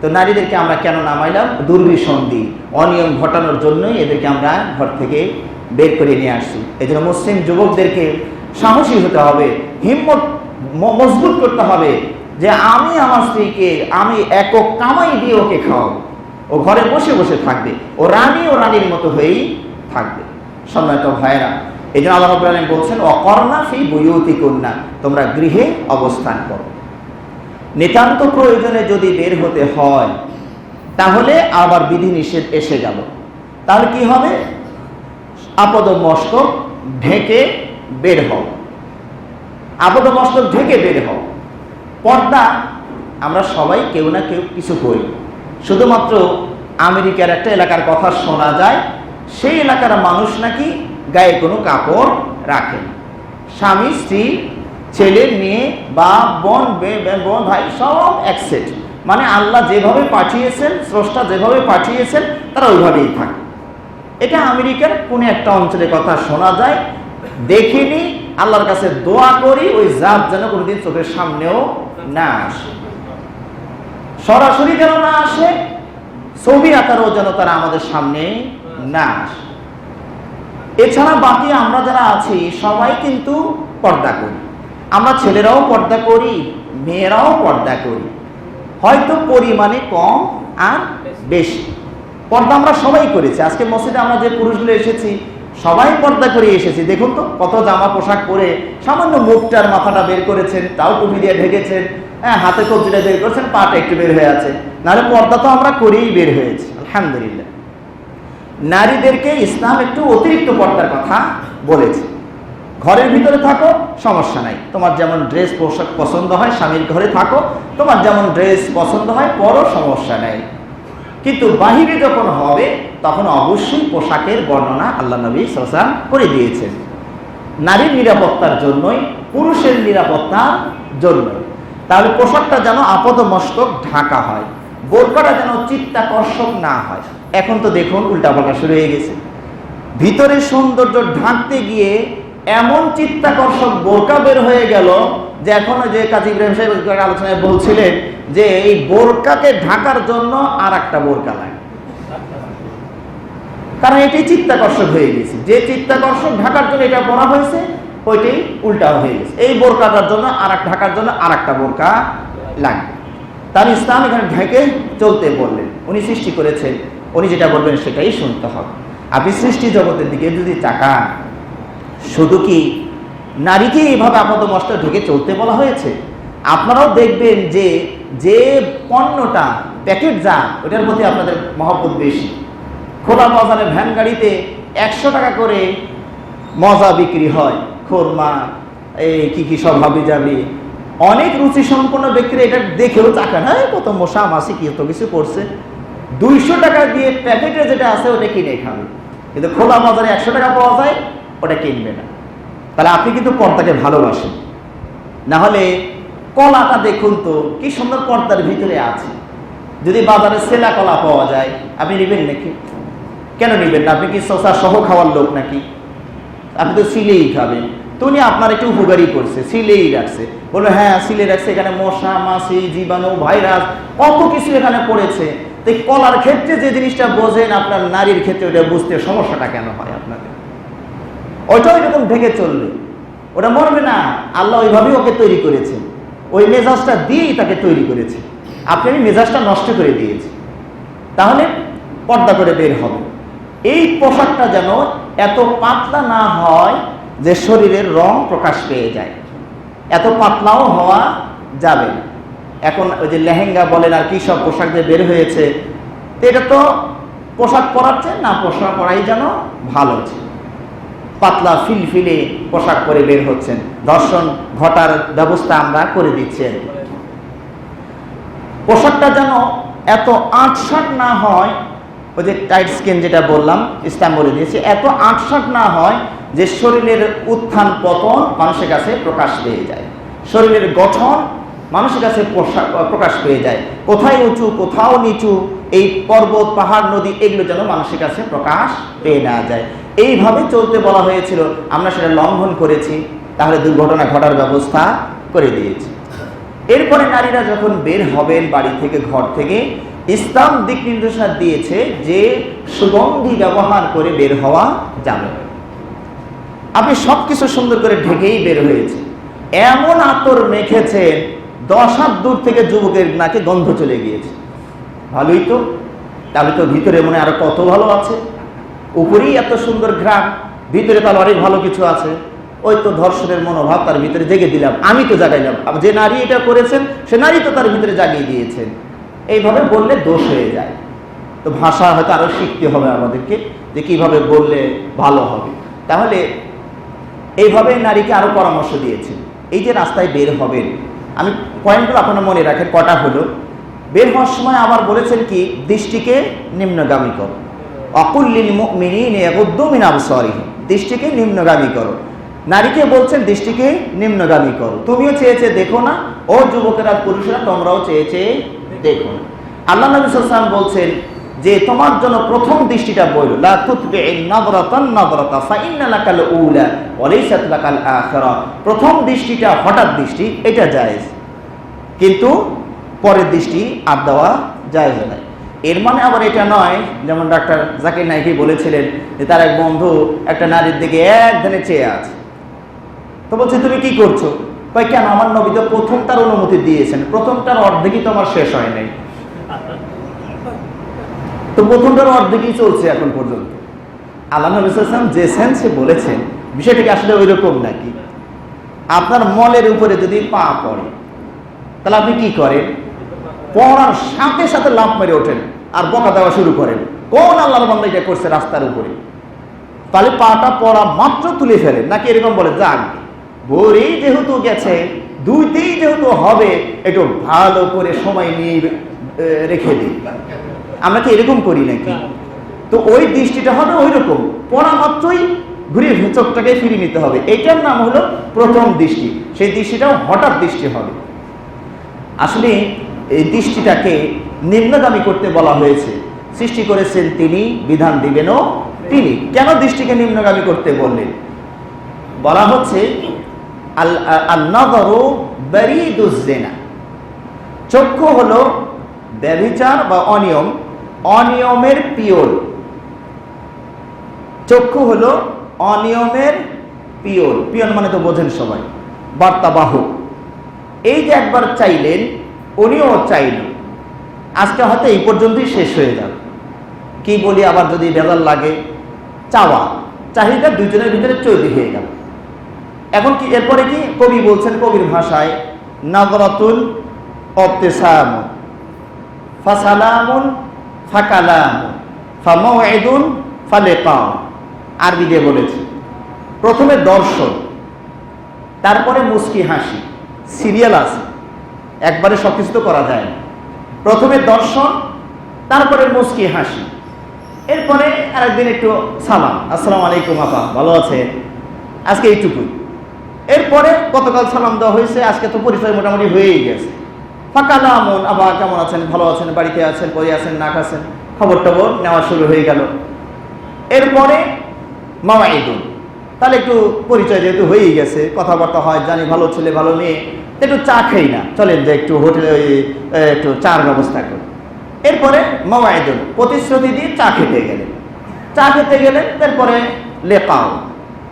তো নারীদেরকে আমরা কেন নামাইলাম? দুর্বিসন্ধি, অনিয়ম ঘটানোর জন্যই এদেরকে আমরা ঘর থেকে বের করে নিয়ে আসছি। এই জন্য মুসলিম যুবকদেরকে সাহসী হতে হবে, হিম্মত মজবুত করতে হবে, যে আমি আমার স্ত্রীকে আমি একক কামাই দিয়ে ওকে খাওয়াবো, ও ঘরে বসে বসে থাকবে, ও রানীর মতো হয়েই থাকবে। সম্মানিত ভাইরা, এই জন্য আল্লাহ রাব্বুল আলামিন বলছেন, ওয়াকরনা ফি বুয়ুতিকুন্না, তোমরা গৃহে অবস্থান করো। নিতান্ত প্রয়োজনে যদি বের হতে হয়, তাহলে আবার বিধি নিষেধ এসে গেল, তাহলে কি হবে? আপদ মস্তক ঢেকে বের হও, আপদ মস্তক ঢেকে বের হও। পর্দা আমরা সবাই কেউ না কেউ কিছু করি। শুধুমাত্র আমেরিকার একটা এলাকার কথা শোনা যায়, সেই এলাকার মানুষ নাকি গায়ে কোনো কাপড় রাখে না। স্বামী স্ত্রী, ছেলে মেয়ে, বাপ বোন, ভাই সব একসেট, মানে আল্লাহ যেভাবে পাঠিয়েছেন, স্রষ্টা যেভাবে পাঠিয়েছেন, তারা ওইভাবেই থাকে। এটা আমেরিকার কোনো একটা অঞ্চলের কথা শোনা যায়, দেখিনি। আল্লাহর কাছে দোয়া করি ওই জাত যেন কোনোদিন চোখের সামনেও না আসে, সরাসরি যেন না আসে, ছবি আকারেও যেন তারা আমাদের সামনে না আসে। এছাড়া বাকি আমরা যারা আছি সবাই কিন্তু পর্দা করি। আমরা ছেলেরাও পর্দা করি, মেয়েরাও পর্দা করি, হয়তো পরিমাণে কম আর বেশি। পর্দা আমরা সবাই করেছি। আজকে মসজিদে আমরা যে পুরুষগুলো এসেছি, সবাই পর্দা করে এসেছি। দেখুন তো, কত জামা পোশাক পরে, সামান্য মুখটার মাথাটা বের করেছেন, তাও টুপি দিয়ে ঢেকেছেন, হ্যাঁ, হাতে কবজিটা বের করেছেন, পাটা একটু বের হয়ে আছে, নাহলে পর্দা তো আমরা করেই বের হয়েছি। আলহামদুলিল্লাহ। নারীদেরকে ইসলাম একটু অতিরিক্ত পর্দার কথা বলেছে। ঘরের ভিতরে থাকো, সমস্যা নাই, তোমার যেমন ড্রেস পোশাক পছন্দ হয়, স্বামীর ঘরে থাকো, তোমার যেমন ড্রেস পছন্দ হয় পরো, সমস্যা নেই। কিন্তু বাহিরে যখন হবে, তখন অবশ্যই পোশাকের বর্ণনা আল্লাহ নবী সাল্লাল্লাহু আলাইহি ওয়াসাল্লাম করে দিয়েছেন, নারীর নিরাপত্তার জন্যই, পুরুষের নিরাপত্তার জন্যই। তাহলে পোশাকটা যেন আপদ মস্তক ঢাকা হয়, বোরকাটা যেন চিত্তাকর্ষক না হয়। এখন তো দেখুন উল্টাপাল্টা শুরু হয়ে গেছে। ভিতরে সৌন্দর্য ঢাকতে গিয়ে এমন চিত্তাকর্ষক বোরকা বের হয়ে গেল যে এখনো যে কাজী ইব্রাহিম সাহেব আলোচনায় বলছিলেন যে এই বোরকাকে ঢাকার জন্য আর একটা বোরকা লাগে, কারণ এটি চিত্তাকর্ষক হয়ে গেছে। যে চিত্তাকর্ষক ঢাকার জন্য এটা পরা হয়েছে ওইটাই উল্টা হয়ে গেছে। এই বোরকাটার জন্য ঢাকার জন্য আর একটা বোরকা লাগবে। তার ইসলাম এখানে ঢেকে চলতে বললেন। উনি সৃষ্টি করেছেন, উনি যেটা বলবেন সেটাই শুনতে হবে। আপনি সৃষ্টি জগতের দিকে যদি তাকান, শুধু কি নারীকে এইভাবে আপাত মস্ত ঢেকে চলতে বলা হয়েছে? আপনারাও দেখবেন যে যে পণ্যটা প্যাকেট যান ওটার প্রতি আপনাদের মহব্বত বেশি। খোলা বাজারে ভ্যান গাড়িতে 100 টাকা করে মজা বিক্রি হয়, খোরমা এই কি সব হাবি যাবি। অনেক রুচি সম্পন্ন ব্যক্তিরা এটা দেখেও চাকান, হ্যাঁ কত মশা মাছি কি তো কিছু করছে, 200 টাকা দিয়ে প্যাকেটে যেটা আছে ওটা কিনে খাবে। কিন্তু খোলা বাজারে 100 টাকা পাওয়া যায়, ওটা কিনবে না। তাহলে আপনি কিন্তু পর্দাকে ভালোবাসেন। না হলে কলাটা দেখুন তো কি সুন্দর পর্দার ভিতরে আছে। যদি বাজারে সেলা কলা পাওয়া যায় আপনি নেবেন নাকি? কেন নেবেন না? আপনি কি শসা সহ খাওয়ার লোক নাকি? আপনি তো সিলেই খাবেন। তো উনি আপনার একটু উপকারী করছে, সিলেই রাখছে, বললো হ্যাঁ সিলে রাখছে, এখানে মশা মাছি জীবাণু ভাইরাস কত কিছু এখানে পড়েছে। তো কলার ক্ষেত্রে যে জিনিসটা বোঝেন, আপনার নারীর ক্ষেত্রে ওটা বুঝতে সমস্যাটা কেন হয় আপনাদের? ওইটাও এরকম ঢেকে চলবে, ওটা মরবে না। আল্লাহ ওইভাবেই ওকে তৈরি করেছে, ওই মেজাজটা দিয়েই তাকে তৈরি করেছে। আপনি মেজাজটা নষ্ট করে দিয়েছে। তাহলে পর্দা করে বের হবে। এই পোশাকটা যেন এত পাতলা না হয় যে শরীরের রং প্রকাশ পেয়ে যায়, এত পাতলাও হওয়া যাবে না। এখন ওই যে লেহেঙ্গা বলেন আর কি সব পোশাক যে বের হয়েছে, তো এটা তো পোশাক পরাচ্ছে না, পোশাক পরাই যেন ভালো হচ্ছে। পাতলা ফিলফিলে পোশাক পরে বের হচ্ছেন, ধর্ষণ ঘটার ব্যবস্থা আমরা করে দিচ্ছি। পোশাকটা যেন এত আটসাট না হয়, ওই যে টাইট স্কিন যেটা বললাম ইসলাম বলে দিয়েছে, এত আটসাট না হয় যে শরীরের উত্থান পতন মানুষের কাছে প্রকাশ পেয়ে যায়, শরীরের গঠন মানুষের কাছে প্রকাশ পেয়ে যায়, কোথায় উঁচু কোথাও নিচু, এই পর্বত পাহাড় নদী এগুলো যেন মানুষের কাছে প্রকাশ পেয়ে না যায়। এইভাবে চলতে বলা হয়েছিল, আমরা সেটা লঙ্ঘন করেছি, তাহলে দুর্ঘটনা ঘটার ব্যবস্থা করে দিয়েছি। এরপরে নারীরা যখন বের হবেন বাড়ি থেকে ঘর থেকে, ইসলাম দিক নির্দেশনা দিয়েছে যে সুগন্ধি ব্যবহার করে বের হওয়া যাবে। আপনি সবকিছু সুন্দর করে ঢেকেই বের হয়েছে, এমন আতর মেখেছেন 10 হাত দূর থেকে যুবকের নাকে গন্ধ চলে গিয়েছে। ভালোই তো, তাহলে তো ভিতরে মনে আরো কত ভালো আছে। উপরেই এত সুন্দর ঘ্রাণ, ভিতরে তাহলে অনেক ভালো কিছু আছে। ওই তো ধর্ষণের মনোভাব তার ভিতরে জেগে দিলাম, আমি তো জাগাইলাম। যে নারী এটা করেছেন সে নারী তো তার ভিতরে জাগিয়ে দিয়েছেন। এইভাবে বললে দোষ হয়ে যায়। তো ভাষা হয়তো আরো শিখতে হবে আমাদেরকে যে কিভাবে বললে ভালো হবে। তাহলে এইভাবে নারীকে আরো পরামর্শ দিয়েছেন। এই যে রাস্তায় বের হবেন, আমি পয়েন্টগুলো আপনারা মনে রাখেন, কটা হলো। বের হওয়ার সময় আবার বলেছেন কি, দৃষ্টিকে নিম্নগামী করো, অকুল্লিল মুমিনিনা ইয়াগুদ্দু মিন আবসারিহিম, দৃষ্টিকে নিম্নগামী করো। নারীকে বলছেন দৃষ্টিকে নিম্নগামী করো। তুমিও চেয়ে চেয়ে দেখো না, ও যুবকেরা পুরুষরা তোমরাও চেয়ে চেয়ে দেখো না। আল্লাহ নবী সাল্লাল্লাহু আলাইহি ওয়াসাল্লাম বলছেন যে তোমার জন্য প্রথম দৃষ্টিটা বইল, লা তুতবি'ন নাযরাতান নাযরাতা ফাইন্না লাকাল উলা ওয়া লাইসাত লাকাল আখিরা। প্রথম দৃষ্টিটা হঠাৎ দৃষ্টি, এটা জায়েজ, কিন্তু পরের দৃষ্টি আর দেওয়া জায়েজ নয়। এর মানে আবার এটা নয়, যেমন ডাক্তার জাকির নাইকি বলেছিলেন যে তার এক বন্ধু একটা নারীর দিকে একধানে চেয়ে আছে, তো বলছে তুমি কি করছো? কয় কেন, আমার নবী তো প্রথমটার অনুমতি দিয়েছেন, প্রথমটার অর্ধেকই তো আমার শেষ হয় নাই, তো প্রথমটার অর্ধেকই চলছে এখন পর্যন্ত। আল্লাহ নবী সাল্লাল্লাহু আলাইহি ওয়াসাল্লাম যে সেন্সে বলেছেন বিষয়টাকে আসলে ওই রকম নাকি। আপনার মলের উপরে যদি পা পড়ে তাহলে আপনি কি করেন? পড়ার সাথে সাথে লাফ মেরে ওঠেন আর বকা দেওয়া শুরু করেন, কোন আল্লাহর বান্দা এটা করছে রাস্তার উপরে? তাহলে পাটা পড়া মাত্র তুলে ফেলেন, নাকি এরকম বলে যান ভোরেই যেহেতু গেছে, দুইতেই যেহেতু হবে, একটু ভালো করে সময় নিয়ে রেখে দিই? আমরা কি এরকম করি নাকি? তো ওই দৃষ্টিটা হবে ওই রকম, পড়া মাত্রই ঘুরে চোখটাকে ফিরিয়ে নিতে হবে। এইটার নাম হলো প্রথম দৃষ্টি। সেই দৃষ্টিটাও হঠাৎ দৃষ্টি হবে। আসলে এই দৃষ্টিটাকে নিম্নগামী করতে বলা হয়েছে। সৃষ্টি করেছেন তিনি, বিধান দিবেনও তিনি। কেন দৃষ্টিকে নিম্নগামী করতে বললেন? বলা হচ্ছে আন-নাযারু বারিদুজ জিনা, চক্ষু হলো ব্যভিচার বা অনিয়মের পিওর। চক্ষু হলো অনিয়মের পিওর মানে তো বোঝেন সবাই, বার্তাবাহক। এই যে একবার চাইলেন, উনিও চাইলেন, আজকে হয়তো এই পর্যন্তই শেষ হয়ে যাবে। কি বলি আবার যদি বেজাল লাগে, চাহিদা দুজনের ভিতরে চৈতি হয়ে গেল। এখন কি এরপরে কি কবি বলছেন, কবির ভাষায়, নাযরাতুন ইবতিসামুন ফাসালামুন ফাকালামুন ফামাউইদুন ফালিকা। আরবি দিয়ে বলেছে, প্রথমে দর্শন, তারপরে মুস্কি হাসি। সিরিয়াল আছে, একবারে সবকিছু তো করা যায় না। প্রথমে দর্শন, তারপরে মুস্কি হাসি, এরপরে আরেকদিন একটু সালাম, আসসালামু আলাইকুম আপা, ভালো আছেন, আজকে এইটুকুই। এরপরে গতকাল সালাম দেওয়া হয়েছে, আজকে তো পরিচয় মোটামুটি হয়েই গেছে। ফাকালামুন, আবা কেমন আছেন, ভালো আছেন, বাড়িতে আছেন, কই আছেন, না খাচ্ছেন, খবর টবর নেওয়া শুরু হয়ে গেল। এরপরে মাওয়াইদুন, তাহলে একটু পরিচয় যেহেতু হয়েই গেছে, কথাবার্তা হয়, জানি ভালো ছেলে ভালো মেয়ে, একটু চা খাই না, চলেন যে একটু হোটেলে একটু চার ব্যবস্থা করি। এরপরে মাওয়াইদুন, প্রতিশ্রুতি দিয়ে চা খেতে গেলেন, তারপরে লেকাও,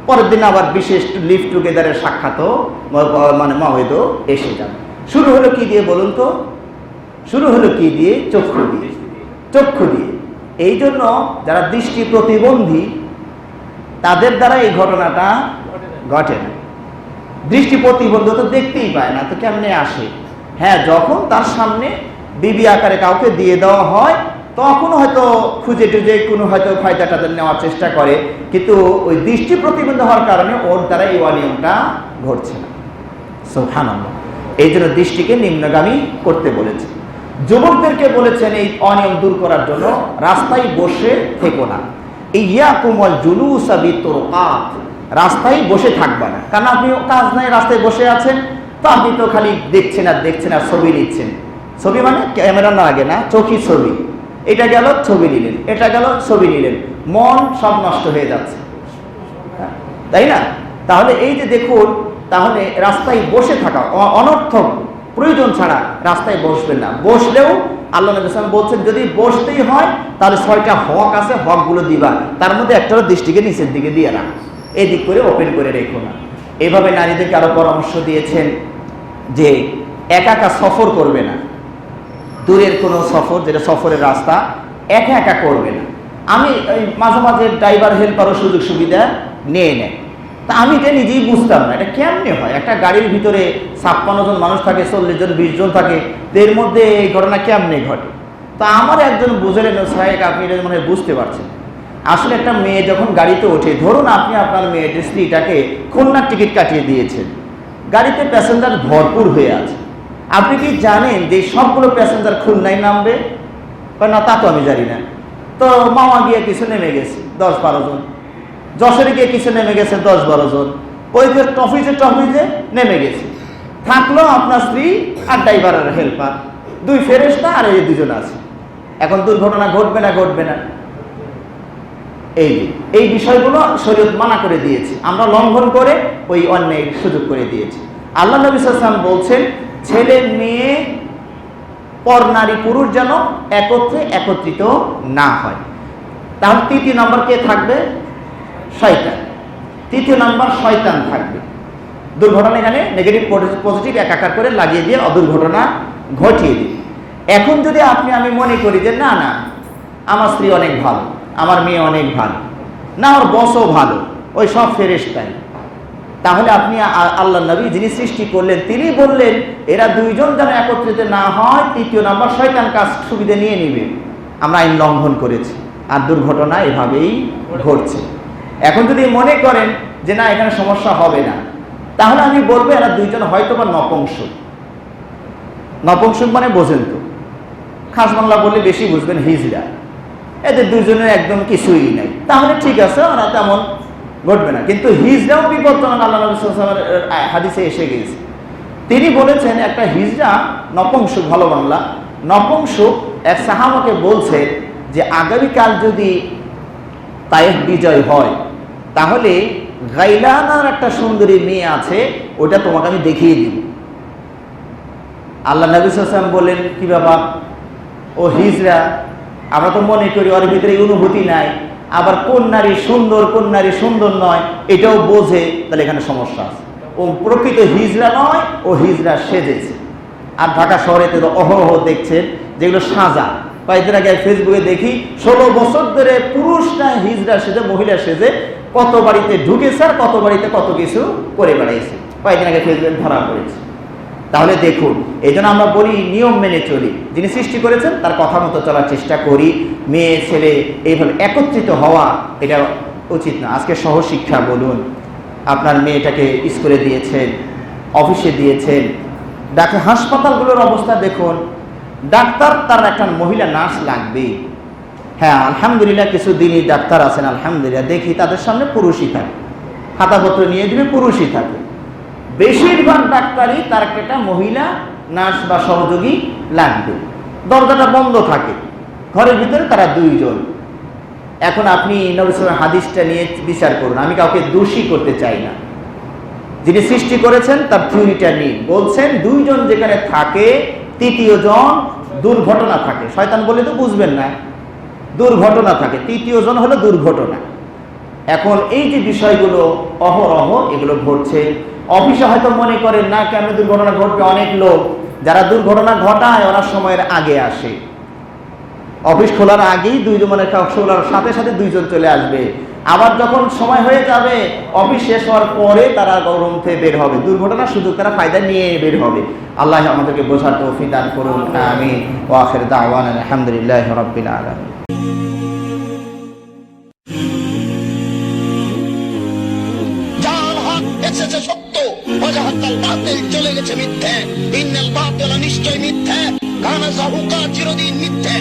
পরের দিন আবার বিশেষ লিভ টুগেদারের সাক্ষাৎও মানে মাওয়াইদও এসে যান। শুরু হলো কি দিয়ে বলুন তো? শুরু হলো কি দিয়ে? চক্ষু দিয়ে। এই জন্য যারা দৃষ্টি প্রতিবন্ধী তাদের দ্বারা এই ঘটনাটা ঘটে না। দৃষ্টি প্রতিবন্ধী তো দেখতেই পায় না, তো কেমনে আসে? হ্যাঁ, যখন তার সামনে বিবি আকারে কাউকে দিয়ে দেওয়া হয় তখন হয়তো খুঁজে টুজে কোনো হয়তো ফায়দাটা নেওয়ার চেষ্টা করে, কিন্তু ওই দৃষ্টি প্রতিবন্ধী হওয়ার কারণে ওর দ্বারা এই অনিয়মটা ঘটছে না। সুবহানাল্লাহ। এই জন্য দৃষ্টিকে নিম্নগামী করতে বলেছে। যুবকদেরকে বলেছেন এই অনিয়ম দূর করার জন্য রাস্তায় বসে থেকো না, ইয়াকুমুল জুলুসা বিতুরকাত, রাস্তায় বসে থাকবা না। কারণ আপনি কাজ নাই, রাস্তায় বসে আছেন, তো আপনি তো খালি দেখছেন আর ছবি নিচ্ছেন। ছবি মানে ক্যামেরা না আগে না, চোখই ছবি, এটা গেল ছবি নিলেন, এটা গেল ছবি নিলেন, মন সব নষ্ট হয়ে যাচ্ছে, তাই না? তাহলে এই যে দেখুন, তাহলে রাস্তায় বসে থাকা অনর্থক, প্রয়োজন ছাড়া রাস্তায় বসবেন না। বসলেও আল্লাহ নবী সাল্লাল্লাহু আলাইহি ওয়াসাল্লাম বলছেন, যদি বসতেই হয় তাহলে 6টা হক আছে, হকগুলো দিবা, তার মধ্যে একটা দৃষ্টিকে নিচের দিকে দিয়ে রাখ, এই দিক করে ওপেন করে রেখো না। এভাবে নারীদেরকে আরো পরামর্শ দিয়েছেন যে একা সফর করবে না, দূরের কোনো সফর, যেটা সফরের রাস্তা, একা করবে না। আমি মাঝে মাঝে ড্রাইভার হেল্পারও সুযোগ সুবিধা নিয়ে নেয়, তা আমি এটা নিজেই বুঝতাম না, এটা কেমনে হয়? একটা গাড়ির ভিতরে 56 জন মানুষ থাকে, 40 জন 20 জন থাকে, এর মধ্যে এই ঘটনা কেমনে ঘটে? তা আমার একজন বুঝলেন, সাহেব আপনি এটা মনে হয় বুঝতে পারছেন। আসলে একটা মেয়ে যখন গাড়িতে ওঠে, ধরুন আপনি আপনার মেয়ের স্ত্রীটাকে খুলনার টিকিট কাটিয়ে দিয়েছেন, গাড়িতে প্যাসেঞ্জার ভরপুর হয়ে আছে, আপনি কি জানেন যে সবগুলো প্যাসেঞ্জার খুলনায় নামবে? না, তা তো আমি জানি না। তো মামা গিয়ে কিছু নেমে গেছে 10-12 জন, যশোরে গিয়ে কিছু নেমে গেছে 10-12 জন, ওই যে টফিজে নেমে গেছে। থাকলো আপনার স্ত্রী আর ড্রাইভারের হেল্পার, 2 ফেরেশতা, আর এই 2 জন আছে। এখন দুর্ঘটনা ঘটবে না? এই বিষয়গুলো শরীয়ত মানা করে দিয়েছে, আমরা লঙ্ঘন করে ওই অন্যায় সুযোগ করে দিয়েছি। আল্লাহ নবী সাল্লাল্লাহু আলাইহি ওয়াসাল্লাম বলছেন, ছেলে মেয়ে পর নারী পুরুষ যেন একত্রিত না হয়। তাহলে 3 নম্বর কে থাকবে? শয়তান। 3 নম্বর শয়তান থাকবে। দুর্ঘটনা এখানে নেগেটিভ পজিটিভ একাকার করে লাগিয়ে দিয়ে অদুর্ঘটনা ঘটিয়ে দিই। এখন যদি আমি মনে করি যে না আমার স্ত্রী অনেক ভালো, আমার মেয়ে অনেক ভালো, না ওর বসও ভালো, ওই সব ফেরেশতাই, তাহলে আপনি আল্লাহ নবী যিনি সৃষ্টি করলেন তিনি বললেন এরা 2 জন যেন একত্রিত না হয়, 3 নম্বর শয়তান কাজ সুবিধা নিয়ে নিবে। আমরা আইন লঙ্ঘন করেছি, আর দুর্ঘটনা এভাবেই ঘটছে। এখন যদি মনে করেন যে না এখানে সমস্যা হবে না, তাহলে আমি বলবো এরা 2 জন হয়তো বা নপুংসক মানে বোঝেন তো, খাস বাংলা বললে বেশি বুঝবেন, হিজড়া, এদের 2 জনের একদম কিছুই নাই, তাহলে ঠিক আছে, ওরা তেমন ঘটবে না। কিন্তু হিজড়াও বিপজ্জনক, আল্লাহ নবী সাল্লাল্লাহু আলাইহি ওয়াসাল্লামের হাদিসে এসে গেছে। তিনি বলেছেন একটা হিজড়া নপুংসক, ভালো বাংলা নপুংসক, এক সাহাবাকে বলছেন যে আগামীকাল যদি তায়েফ বিজয় হয় তাহলে গাইলানার একটা সুন্দরী মেয়ে আছে, ওটা তোমাকে আমি দেখিয়ে দিব। আল্লাহ নবী সাল্লাল্লাহু আলাইহি ওয়াসাল্লাম বলেন, কি বাবা, ও হিজরা, আমরা তো মনে করি ওর ভিতরে অনুভূতি নাই, আবার কোন নারী সুন্দর কোন নারী সুন্দর নয় এটাও বোঝে, তাহলে এখানে সমস্যা আছে। ও প্রকৃত হিজরা নয়, ও হিজরা সেজেছে। আর ঢাকা শহরেতে তো অহরহ দেখছেন যেগুলো সাজা। কয়েকদিন আগে ফেসবুকে দেখি 16 বছর ধরে পুরুষরা হিজরা সেজে, মহিলা সেজে কত বাড়িতে ঢুকেছে আর কত বাড়িতে কত কিছু করে বেড়াইছে, কয়েকদিন আগে ফেসবুকে ধরা পড়েছে। তাহলে দেখুন, এই জন্য আমরা বলি নিয়ম মেনে চলি, যিনি সৃষ্টি করেছেন তার কথা মতো চলার চেষ্টা করি। মেয়ে ছেলে এইভাবে একত্রিত হওয়া এটা উচিত না। আজকে সহশিক্ষা বলুন, আপনার মেয়েটাকে স্কুলে দিয়েছেন, অফিসে দিয়েছেন, হাসপাতালগুলোর অবস্থা দেখুন, ডাক্তার তার একটা মহিলা নার্স লাগবে। হ্যাঁ, আলহামদুলিল্লাহ কিছু দিনই ডাক্তার আছেন, আলহামদুলিল্লাহ দেখি তাদের সামনে পুরুষই থাকে, খাতাপত্র নিয়ে দিবে পুরুষই থাকে। বেশিরভাগ ডাক্তারই তার একটা মহিলা নার্স বা সহযোগী লাগবে। দরজাটা বন্ধ থাকে, ঘরের ভিতরে তারা 2 জন। এখন আপনি নবী সাল্লাল্লাহু হাদিসটা নিয়ে বিচার করুন। আমি কাউকে দোষী করতে চাই না, যিনি সৃষ্টি করেছেন তার থিওরিটা নিন। বলছেন 2 জন যেখানে থাকে, 3য় জন দুর্ঘটনা থাকে। শয়তান বলে তো বুঝবেন না, দুর্ঘটনা থাকে, 3য় জন হলো দুর্ঘটনা। এখন এই যে বিষয়গুলো অহরহ এগুলো ঘটছে, অফিসে হয়তো মনে করেন না কেন দুর্ঘটনা ঘটবে, অনেক লোক যারা দুর্ঘটনা ঘটায় ওরা সময়ের আগে আসে, অফিস খোলার আগেই 2 জন, মানে খোলার সাথে সাথে 2 জন চলে আসবে। আবার যখন সময় হয়ে যাবে অফিস শেষ হওয়ার পরে তারা গরম থেকে বের হবে, দুর্ঘটনার সুযোগ তারা ফায়দা নিয়ে বের হবে। আল্লাহ আমাদেরকে বোঝার তৌফিক দান করুন, আমিন। ওয়া আখির দাওয়ানা আলহামদুলিল্লাহি রাব্বিল আলামিন। সত্য, চলে গেছে মিথ্যে। ইন্নাল বাতিলা নিশ্চয় মিথ্যে, কানা যাহুকা চিরদিন মিথ্যে।